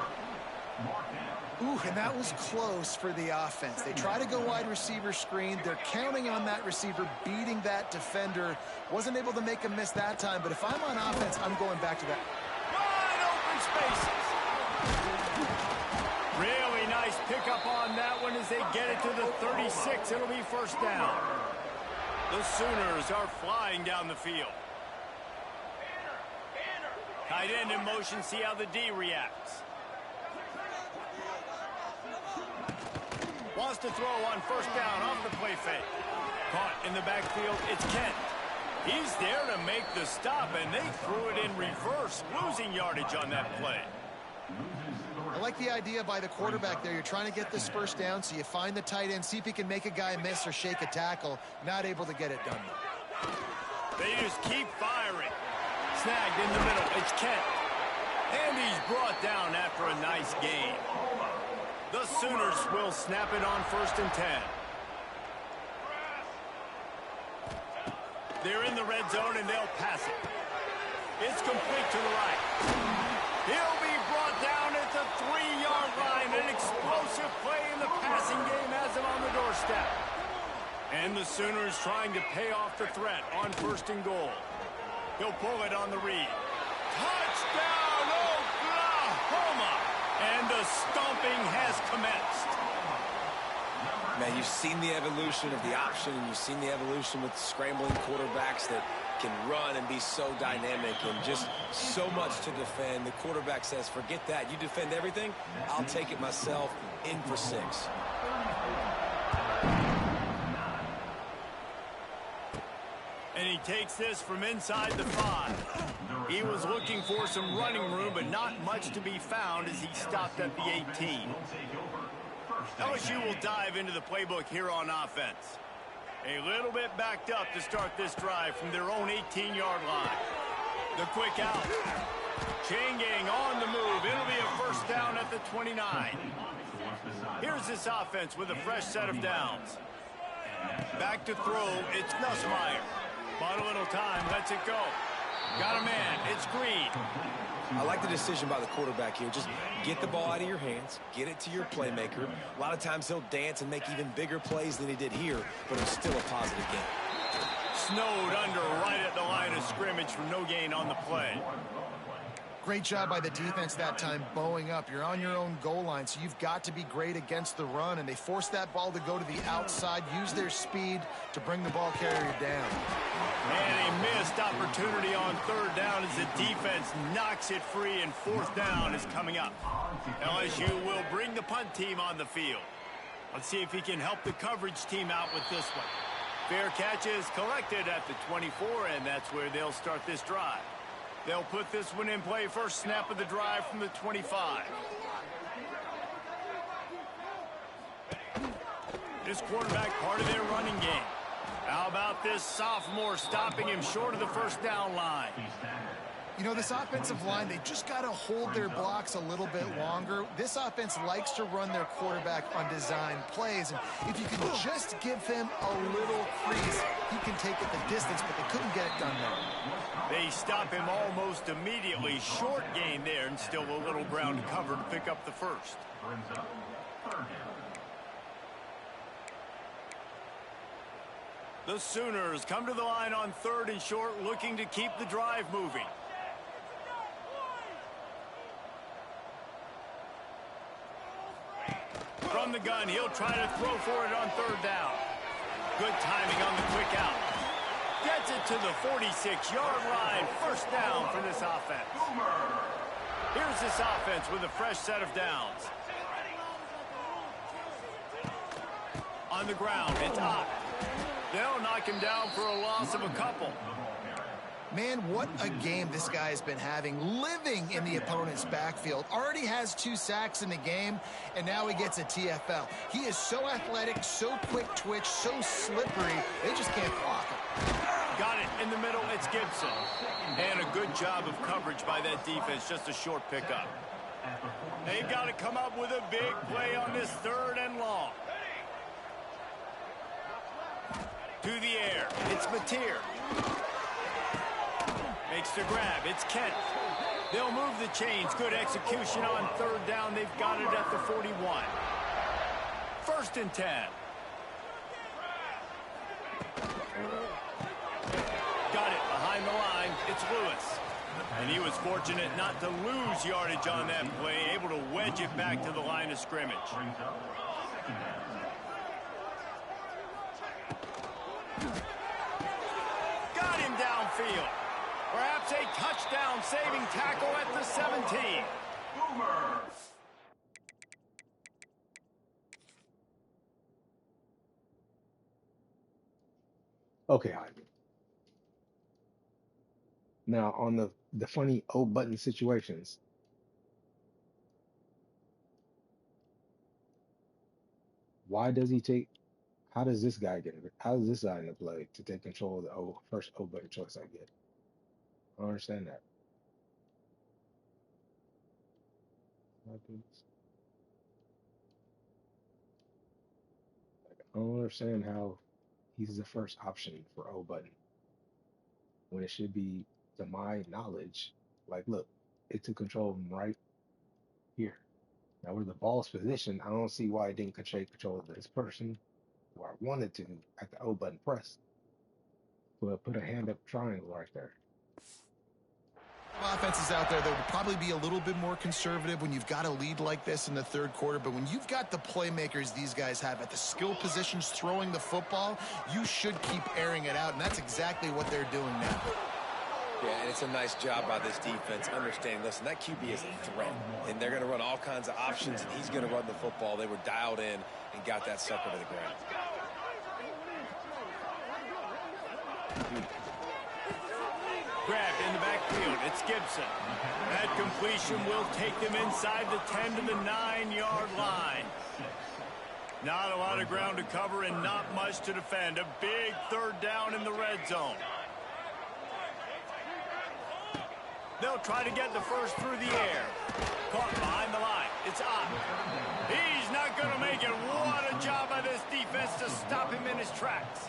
Ooh, and that was close for the offense. They try to go wide receiver screen. They're counting on that receiver beating that defender. Wasn't able to make a miss that time, but if I'm on offense, I'm going back to that. Wide open spaces. Really nice pickup on that one as they get it to the 36. It'll be 1st down. The Sooners are flying down the field. Tight end in motion, see how the D reacts. Wants to throw on 1st down off the play fake. Caught in the backfield, it's Kent. He's there to make the stop, and they threw it in reverse, losing yardage on that play. I like the idea by the quarterback there. You're trying to get this 1st down, so you find the tight end, see if he can make a guy miss or shake a tackle. Not able to get it done, though. They just keep firing. Snagged in the middle. It's Kent. And he's brought down after a nice gain. The Sooners will snap it on 1st and 10. They're in the red zone, and they'll pass it. It's complete to the right. He'll be brought down at the 3-yard line. An explosive play in the passing game has him on the doorstep. And the Sooners trying to pay off the threat on 1st and goal. He'll pull it on the read. Touchdown, Oklahoma! And the stomping has commenced. Man, you've seen the evolution of the option, and you've seen the evolution with scrambling quarterbacks that can run and be so dynamic and just so much to defend. The quarterback says, forget that. You defend everything, I'll take it myself. In for 6. And he takes this from inside the 5. He was looking for some running room, but not much to be found as he stopped at the 18. LSU will dive into the playbook here on offense. A little bit backed up to start this drive from their own 18-yard line. The quick out. Chain gang on the move. It'll be a 1st down at the 29. Here's this offense with a fresh set of downs. Back to throw. It's Nussmeier. Bought a little time. Lets it go. Got a man. It's Green. I like the decision by the quarterback here. Just get the ball out of your hands, get it to your playmaker. A lot of times he'll dance and make even bigger plays than he did here, but it's still a positive game. Snowed under right at the line of scrimmage for no gain on the play. Great job by the defense that time, bowing up. You're on your own goal line, so you've got to be great against the run, and they force that ball to go to the outside, use their speed to bring the ball carrier down. And a missed opportunity on 3rd down as the defense knocks it free, and 4th down is coming up. LSU will bring the punt team on the field. Let's see if he can help the coverage team out with this one. Fair catch is collected at the 24, and that's where they'll start this drive. They'll put this one in play. First snap of the drive from the 25. This quarterback part of their running game. How about this sophomore stopping him short of the 1st down line? You know, this offensive line, they just got to hold their blocks a little bit longer. This offense likes to run their quarterback on design plays, and if you can just give him a little crease, he can take it the distance, but they couldn't get it done there. They stop him almost immediately. Short gain there, and still a little ground to cover to pick up the 1st. The Sooners come to the line on 3rd and short, looking to keep the drive moving. From the gun, he'll try to throw for it on 3rd down. Good timing on the quick out. Gets it to the 46-yard line. 1st down for this offense. Here's this offense with a fresh set of downs. On the ground, it's Ott. They'll knock him down for a loss of a couple. Man, what a game this guy has been having, living in the opponent's backfield. Already has 2 sacks in the game, and now he gets a TFL. He is so athletic, so quick twitch, so slippery, they just can't block him. Got it in the middle, it's Gibson. And a good job of coverage by that defense, just a short pickup. They've got to come up with a big play on this 3rd and long. To the air, it's Mateer. Makes the grab, it's Kent. They'll move the chains, good execution on 3rd down. They've got it at the 41. 1st and 10. Got it behind the line, it's Lewis. And he was fortunate not to lose yardage on that play, able to wedge it back to the line of scrimmage. Got him downfield. Perhaps a touchdown-saving tackle at the 17. Okay, Ivan. Now on the funny O button situations, why does he take? How does this guy get it? How does this guy in the play to take control of the first O button choice I get? I don't understand that. Like, I don't understand how he's the first option for O button when it should be, to my knowledge, like, look, it took control of him right here. Now, where the ball's positioned, I don't see why it didn't take control of this person where I wanted to at the O button press. But put a hand up triangle right there. Offenses out there that would probably be a little bit more conservative when you've got a lead like this in the third quarter, but when you've got the playmakers these guys have at the skill positions throwing the football, you should keep airing it out, and that's exactly what they're doing now. Yeah, and it's a nice job by this defense understanding, listen, that QB is a threat, and they're going to run all kinds of options, and he's going to run the football. They were dialed in and got that sucker to the ground. Grabbed in the backfield. It's Gibson. That completion will take them inside the 10 to the 9-yard line. Not a lot of ground to cover and not much to defend. A big third down in the red zone. They'll try to get the first through the air. Caught behind the line. It's up. He's not going to make it. What a job by this defense to stop him in his tracks.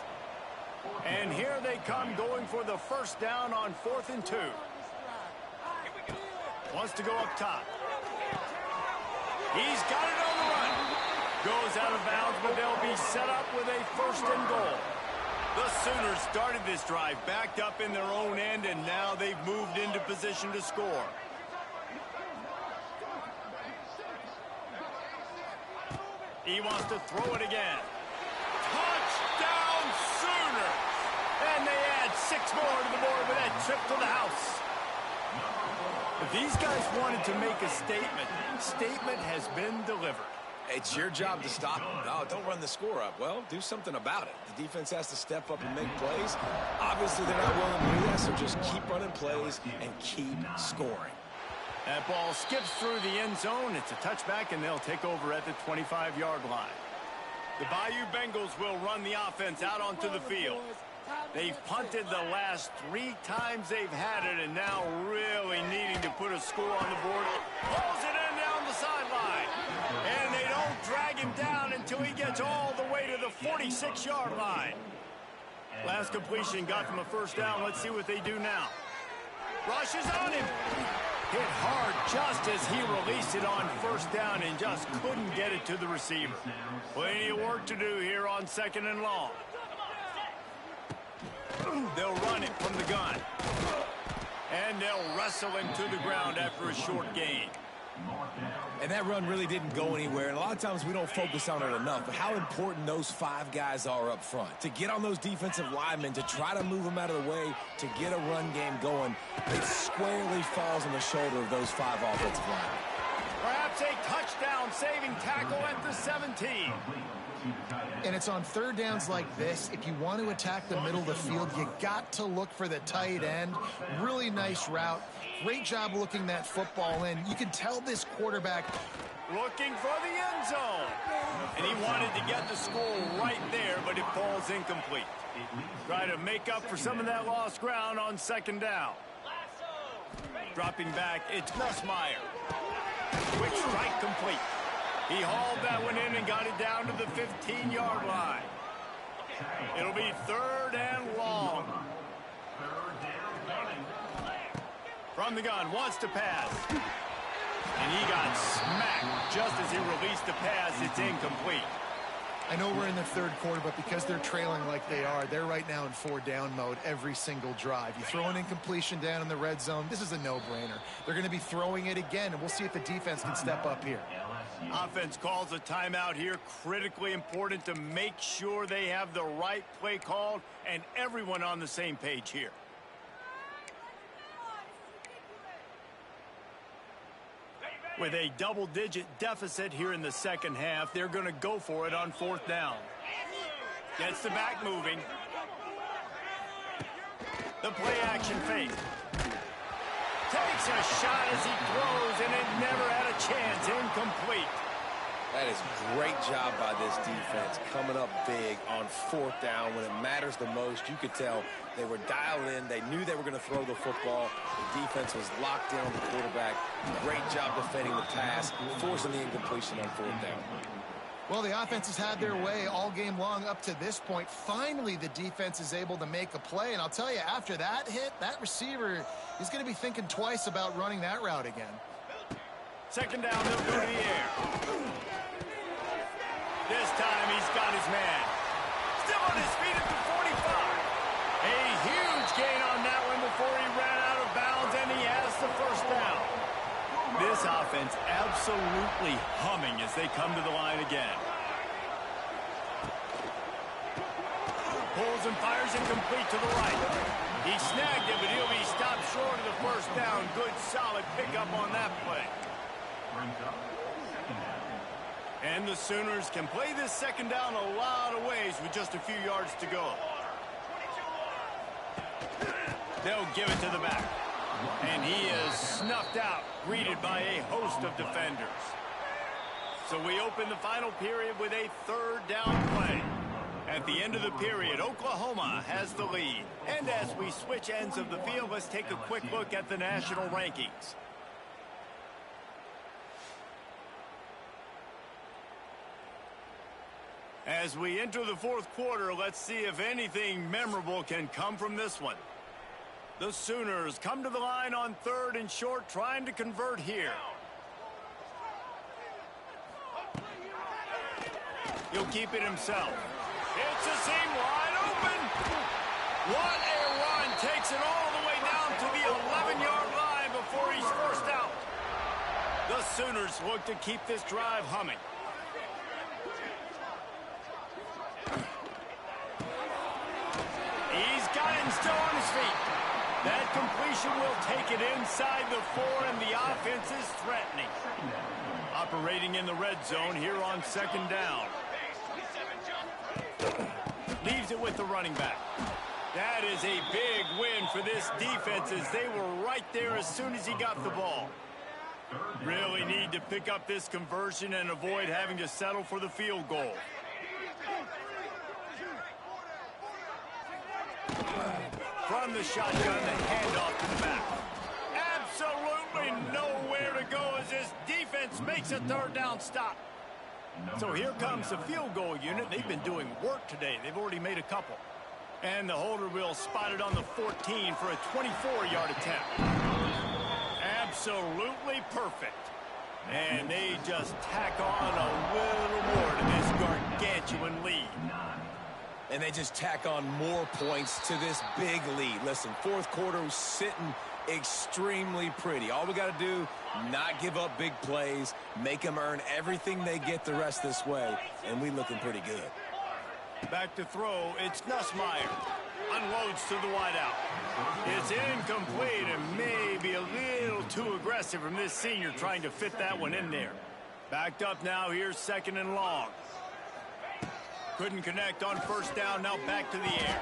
And here they come going for the first down on 4th and 2. Wants to go up top. He's got it on the run. Goes out of bounds, but they'll be set up with a 1st and goal. The Sooners started this drive backed up in their own end, and now they've moved into position to score. He wants to throw it again. Touchdown Sooners! And they add 6 more to the board with that trip to the house. If these guys wanted to make a statement has been delivered. It's your job to stop them. No, don't run the score up. Well, do something about it. The defense has to step up and make plays. Obviously, they're not willing to do that, so just keep running plays and keep scoring. That ball skips through the end zone. It's a touchback, and they'll take over at the 25-yard line. The Bayou Bengals will run the offense out onto the field. They've punted the last 3 times they've had it, and now really needing to put a score on the board. Pulls it in down the sideline. And they don't drag him down until he gets all the way to the 46-yard line. Last completion got them a first down. Let's see what they do now. Rushes on him. Hit hard just as he released it on first down and just couldn't get it to the receiver. Plenty of work to do here on 2nd and long. They'll run it from the gun. And they'll wrestle him to the ground after a short gain. And that run really didn't go anywhere. And a lot of times we don't focus on it enough. But how important those 5 guys are up front. To get on those defensive linemen, to try to move them out of the way, to get a run game going, it squarely falls on the shoulder of those 5 offensive linemen. Perhaps a touchdown-saving tackle at the 17. And it's on third downs like this. If you want to attack the middle of the field, you got to look for the tight end. Really nice route. Great job looking that football in. You can tell this quarterback looking for the end zone. And he wanted to get the score right there, but it falls incomplete. Try to make up for some of that lost ground on 2nd down. Dropping back, it's Nussmeier. Quick strike complete. He hauled that one in and got it down to the 15-yard line. It'll be 3rd and long. From the gun, wants to pass. And he got smacked just as he released the pass. It's incomplete. I know we're in the third quarter, but because they're trailing like they are, they're right now in 4-down mode every single drive. You throw an incompletion down in the red zone, this is a no-brainer. They're going to be throwing it again, and we'll see if the defense can step up here. Offense calls a timeout here. Critically important to make sure they have the right play called and everyone on the same page here. With a double-digit deficit here in the second half, they're going to go for it on 4th down. Gets the back moving. The play action fake. Takes a shot as he throws, and it never had a chance. Incomplete. That is a great job by this defense, coming up big on 4th down when it matters the most. You could tell they were dialed in. They knew they were going to throw the football. The defense was locked in on the quarterback. Great job defending the pass, forcing the incompletion on 4th down. Well, the offense has had their way all game long up to this point. Finally, the defense is able to make a play. And I'll tell you, after that hit, that receiver is going to be thinking twice about running that route again. 2nd down, they'll go to the air. This time he's got his man. Still on his feet at the 45. A huge gain on that one before he ran out of bounds, and he has the 1st down. This offense absolutely humming as they come to the line again. Pulls and fires incomplete to the right. He snagged it, but he'll be stopped short of the 1st down. Good, solid pickup on that play. And the Sooners can play this 2nd down a lot of ways with just a few yards to go. They'll give it to the back. And he is snuffed out, greeted by a host of defenders. So we open the final period with a 3rd down play. At the end of the period, Oklahoma has the lead. And as we switch ends of the field, let's take a quick look at the national rankings. As we enter the 4th quarter, let's see if anything memorable can come from this one. The Sooners come to the line on 3rd and short, trying to convert here. He'll keep it himself. It's a seam wide open. What a run. Takes it all the way down to the 11-yard line before he's forced out. The Sooners look to keep this drive humming. He's got him still on his feet. That completion will take it inside the 4, and the offense is threatening. Operating in the red zone here on 2nd down. Leaves it with the running back. That is a big win for this defense as they were right there as soon as he got the ball. Really need to pick up this conversion and avoid having to settle for the field goal. From the shotgun, the handoff to the back. Absolutely nowhere to go as this defense makes a 3rd down stop. So here comes the field goal unit. They've been doing work today. They've already made a couple. And the holder will spot it on the 14 for a 24-yard attempt. Absolutely perfect. And they just tack on a little more to this gargantuan lead. And they just tack on more points to this big lead. Listen, 4th quarter was sitting extremely pretty. All we got to do, not give up big plays, make them earn everything they get the rest this way, and we looking pretty good. Back to throw, it's Nussmeier. Unloads to the wideout. It's incomplete and maybe a little too aggressive from this senior trying to fit that one in there. Backed up now, here's 2nd and long. Couldn't connect on 1st down, now back to the air.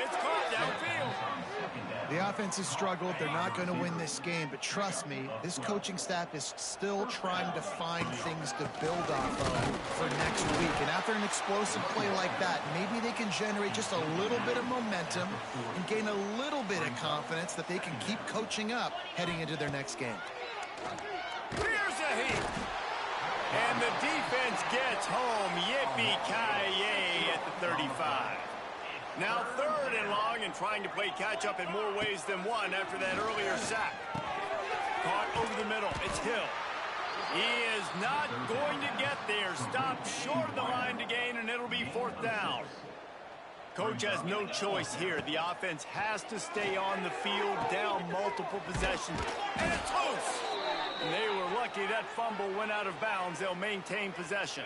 It's caught downfield. The offense has struggled. They're not going to win this game, but trust me, this coaching staff is still trying to find things to build off of for next week. And after an explosive play like that, maybe they can generate just a little bit of momentum and gain a little bit of confidence that they can keep coaching up heading into their next game. Here's a hit. And the defense gets home. Yippee-ki-yay at the 35. Now 3rd and long and trying to play catch-up in more ways than one after that earlier sack. Caught over the middle. It's Hill. He is not going to get there. Stopped short of the line to gain, and it'll be 4th down. Coach has no choice here. The offense has to stay on the field, down multiple possessions. And it's loose. And they were lucky that fumble went out of bounds. They'll maintain possession.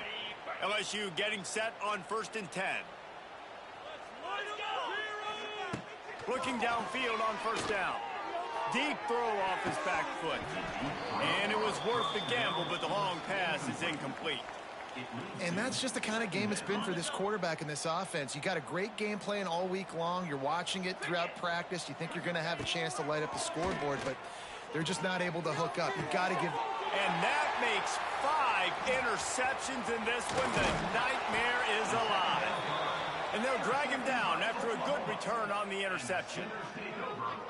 LSU getting set on 1st and 10. Looking downfield on 1st down. Deep throw off his back foot. And it was worth the gamble, but the long pass is incomplete. And that's just the kind of game it's been for this quarterback and this offense. You got a great game plan all week long. You're watching it throughout practice. You think you're going to have a chance to light up the scoreboard, but they're just not able to hook up. You've got to give And that makes 5 interceptions in this one. The nightmare is alive. And they'll drag him down after a good return on the interception.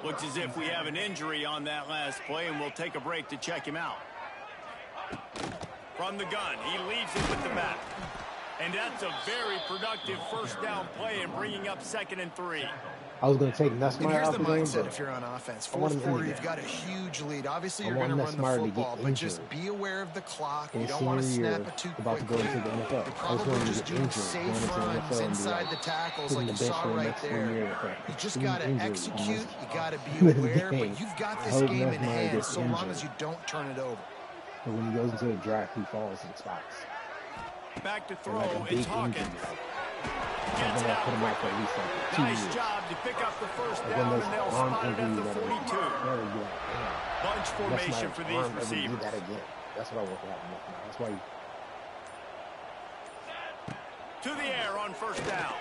Looks as if we have an injury on that last play, and we'll take a break to check him out. From the gun, he leaves it with the back. And that's a very productive first down play and bringing up 2nd and 3. I was going to take And Nussmeier here's out the the game, mindset but if you're on offense. I want Fourth him in quarter, the you've game. got a huge lead. Obviously, I you're going to want run the Nussmeier to get football, but just injured be aware of the clock. in You his don't want to senior snap year, it too about to go quickly. into the NFL. You're I just probably want him to just get doing injured safe going into the runs NFL and be inside like, the tackles sitting like the you bench saw for the right next 1 there. year with a You just extreme got to injury execute. You got to be in the aware, game. but you've got I this hope game in Nussmeier hand gets so long injured. as you don't turn it over. But when he goes into the draft, he falls in spots. Back to And throw, like a big it's Hawkins. injury. Like, Gets I'm it going to out put him out for quickly. at least like 2 Nice years. job to pick up the first Like when down, those and they'll arm spot it at injuries the that 42. are be like, damn. Bunch formation Nussmeier's for these arm ever do receivers. that again. That's what I want to happen. That's why you To the air on first down.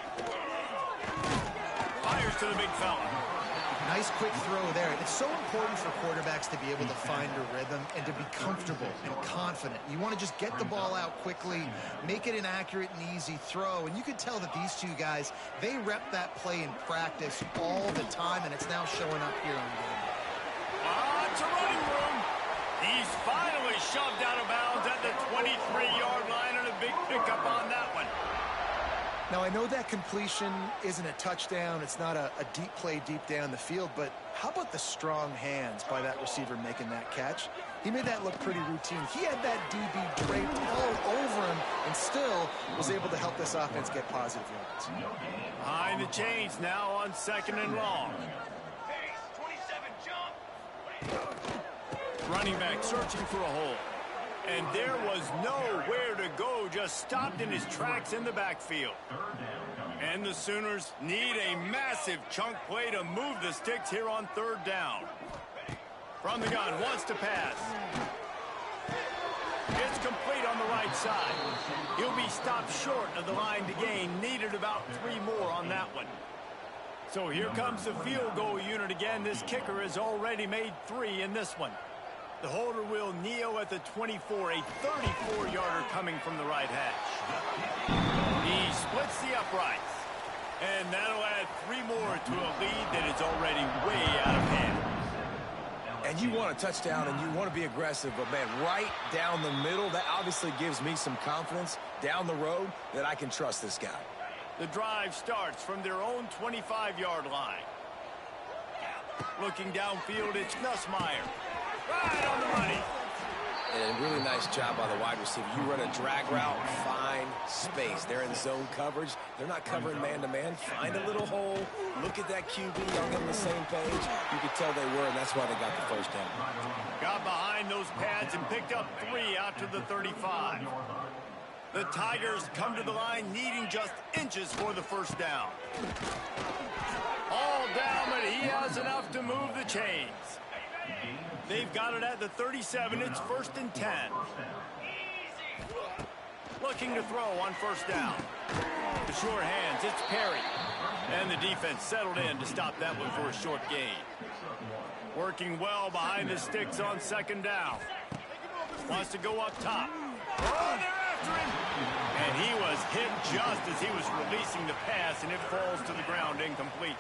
Fires to the big fella. Nice quick throw there. It's so important for quarterbacks to be able to find a rhythm and to be comfortable and confident. You want to just get the ball out quickly, make it an accurate and easy throw. And you can tell that these two guys, they rep that play in practice all the time, and it's now showing up here on game. It's a running room. He's finally shoved out of bounds at the 23-yard line, and a big pickup on that one. Now, I know that completion isn't a touchdown. It's not a deep play deep down the field, but how about the strong hands by that receiver making that catch? He made that look pretty routine. He had that DB draped all over him and still was able to help this offense get positive yards. Behind the chains now on 2nd and long. Running back searching for a hole. And there was nowhere to go, just stopped in his tracks in the backfield. And the Sooners need a massive chunk play to move the sticks here on 3rd down. From the gun, wants to pass. It's complete on the right side. He'll be stopped short of the line to gain. Needed about 3 more on that one. So here comes the field goal unit again. This kicker has already made 3 in this one. The holder will kneel at the 24, a 34-yarder coming from the right hash. He splits the uprights. And that'll add 3 more to a lead that is already way out of hand. And you want a touchdown and you want to be aggressive, but man, right down the middle, that obviously gives me some confidence down the road that I can trust this guy. The drive starts from their own 25-yard line. Looking downfield, it's Nussmeier. Right on the money. And a really nice job by the wide receiver. You run a drag route, find space. They're in zone coverage. They're not covering man-to-man. Find a little hole. Look at that QB. Y'all get on the same page. You could tell they were, and that's why they got the first down. Got behind those pads and picked up 3 out to the 35. The Tigers come to the line needing just inches for the first down. All down, but he has enough to move the chains. They've got it at the 37. It's 1st and 10. Looking to throw on first down. The short hands, it's Perry. And the defense settled in to stop that one for a short gain. Working well behind the sticks on 2nd down. Wants to go up top. Oh, they're after him. And he was hit just as he was releasing the pass, and it falls to the ground incomplete.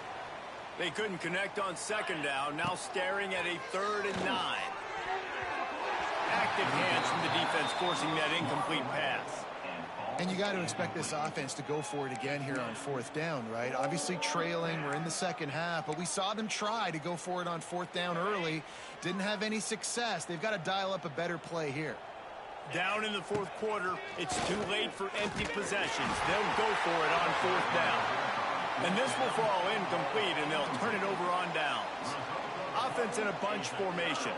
They couldn't connect on 2nd down, now staring at a 3rd and 9. Active hands from the defense forcing that incomplete pass. And you got to expect this offense to go for it again here on 4th down, right? Obviously trailing, we're in the second half, but we saw them try to go for it on 4th down early. Didn't have any success. They've got to dial up a better play here. Down in the 4th quarter, it's too late for empty possessions. They'll go for it on 4th down. And this will fall incomplete, and they'll turn it over on downs. Offense in a bunch formation.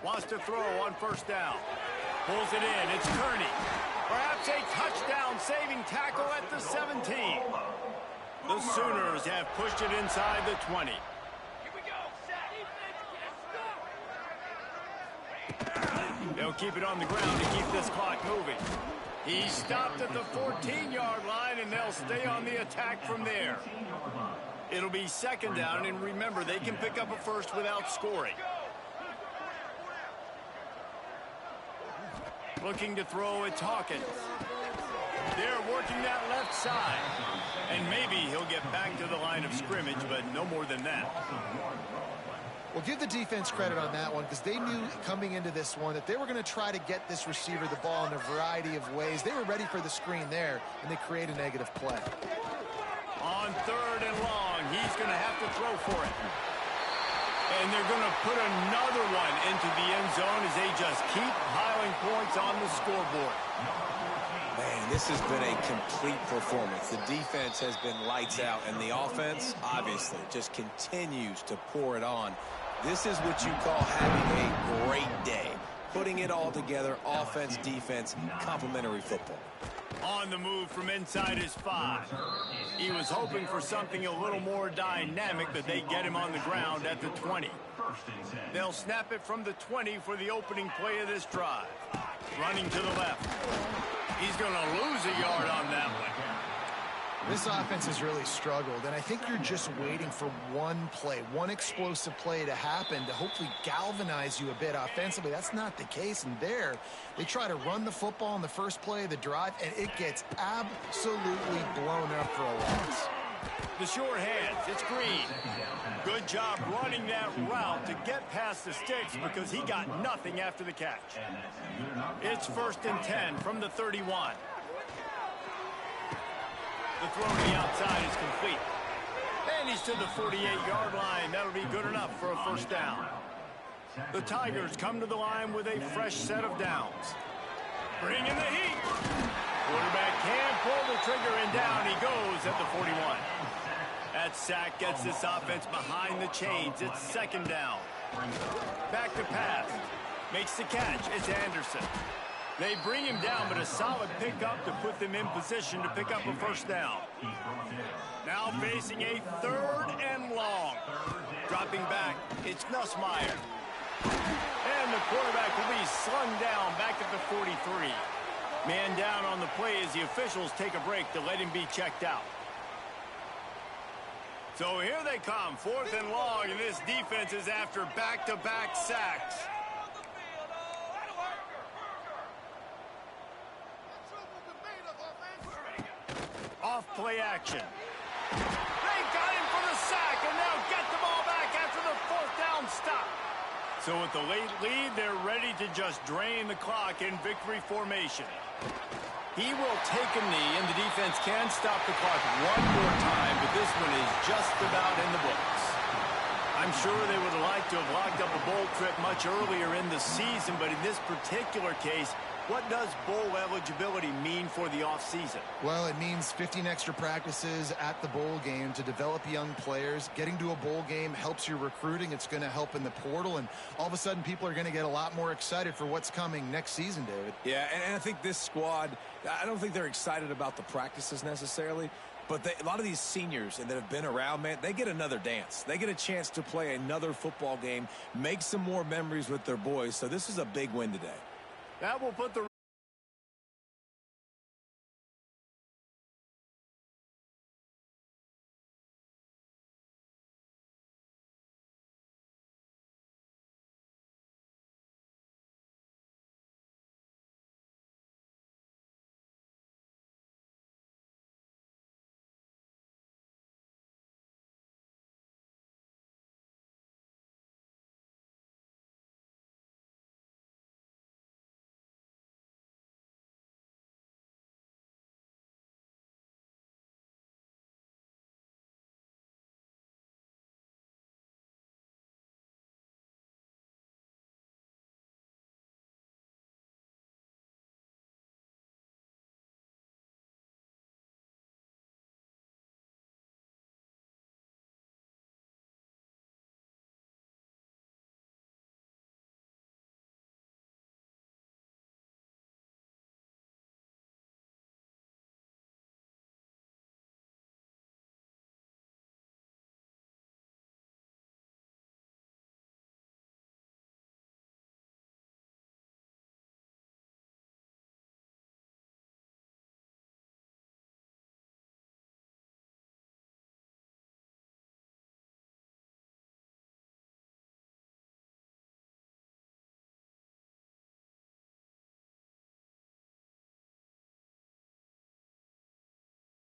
Wants to throw on first down. Pulls it in. It's Kearney. Perhaps a touchdown-saving tackle at the 17. The Sooners have pushed it inside the 20. They'll keep it on the ground to keep this clock moving. He stopped at the 14-yard line, and they'll stay on the attack from there. It'll be second down, and remember, they can pick up a first without scoring. Looking to throw, it's Hawkins. They're working that left side. And maybe he'll get back to the line of scrimmage, but no more than that. Well, give the defense credit on that one because they knew coming into this one that they were going to try to get this receiver the ball in a variety of ways. They were ready for the screen there, and they create a negative play. On third and long, he's going to have to throw for it. And they're going to put another one into the end zone as they just keep piling points on the scoreboard. Man, this has been a complete performance. The defense has been lights out, and the offense, obviously, just continues to pour it on. This is what you call having a great day. Putting it all together, offense, defense, complementary football. On the move from inside his 5. He was hoping for something a little more dynamic, but they get him on the ground at the 20. They'll snap it from the 20 for the opening play of this drive. Running to the left. He's going to lose a yard on that one. This offense has really struggled, and I think you're just waiting for one play, one explosive play to happen to hopefully galvanize you a bit offensively. That's not the case, and there they try to run the football in the first play of the drive, and it gets absolutely blown up for a loss. The short hands, it's Green. Good job running that route to get past the sticks because he got nothing after the catch. It's 1st and 10 from the 31. The throw to the outside is complete. And he's to the 48-yard line. That'll be good enough for a first down. The Tigers come to the line with a fresh set of downs. Bring in the heat. Quarterback can pull the trigger, and down he goes at the 41. That sack gets this offense behind the chains. It's second down. Back to pass. Makes the catch. It's Anderson. They bring him down, but a solid pickup to put them in position to pick up a first down. Now facing a 3rd and long. Dropping back, it's Nussmeier. And the quarterback will be slung down back at the 43. Man down on the play as the officials take a break to let him be checked out. So here they come, 4th and long, and this defense is after back-to-back sacks. Off play action. They got him for the sack, and now get the ball back after the 4th down stop. So with the late lead, they're ready to just drain the clock in victory formation. He will take a knee, and the defense can stop the clock one more time, but this one is just about in the books. I'm sure they would like to have locked up a bowl trip much earlier in the season, but in this particular case, what does bowl eligibility mean for the offseason? Well, it means 15 extra practices at the bowl game to develop young players. Getting to a bowl game helps your recruiting. It's going to help in the portal, and all of a sudden people are going to get a lot more excited for what's coming next season, David. Yeah, and I think this squad, I don't think they're excited about the practices necessarily, but a lot of these seniors that have been around, man, they get another dance. They get a chance to play another football game, make some more memories with their boys, so this is a big win today. That will put the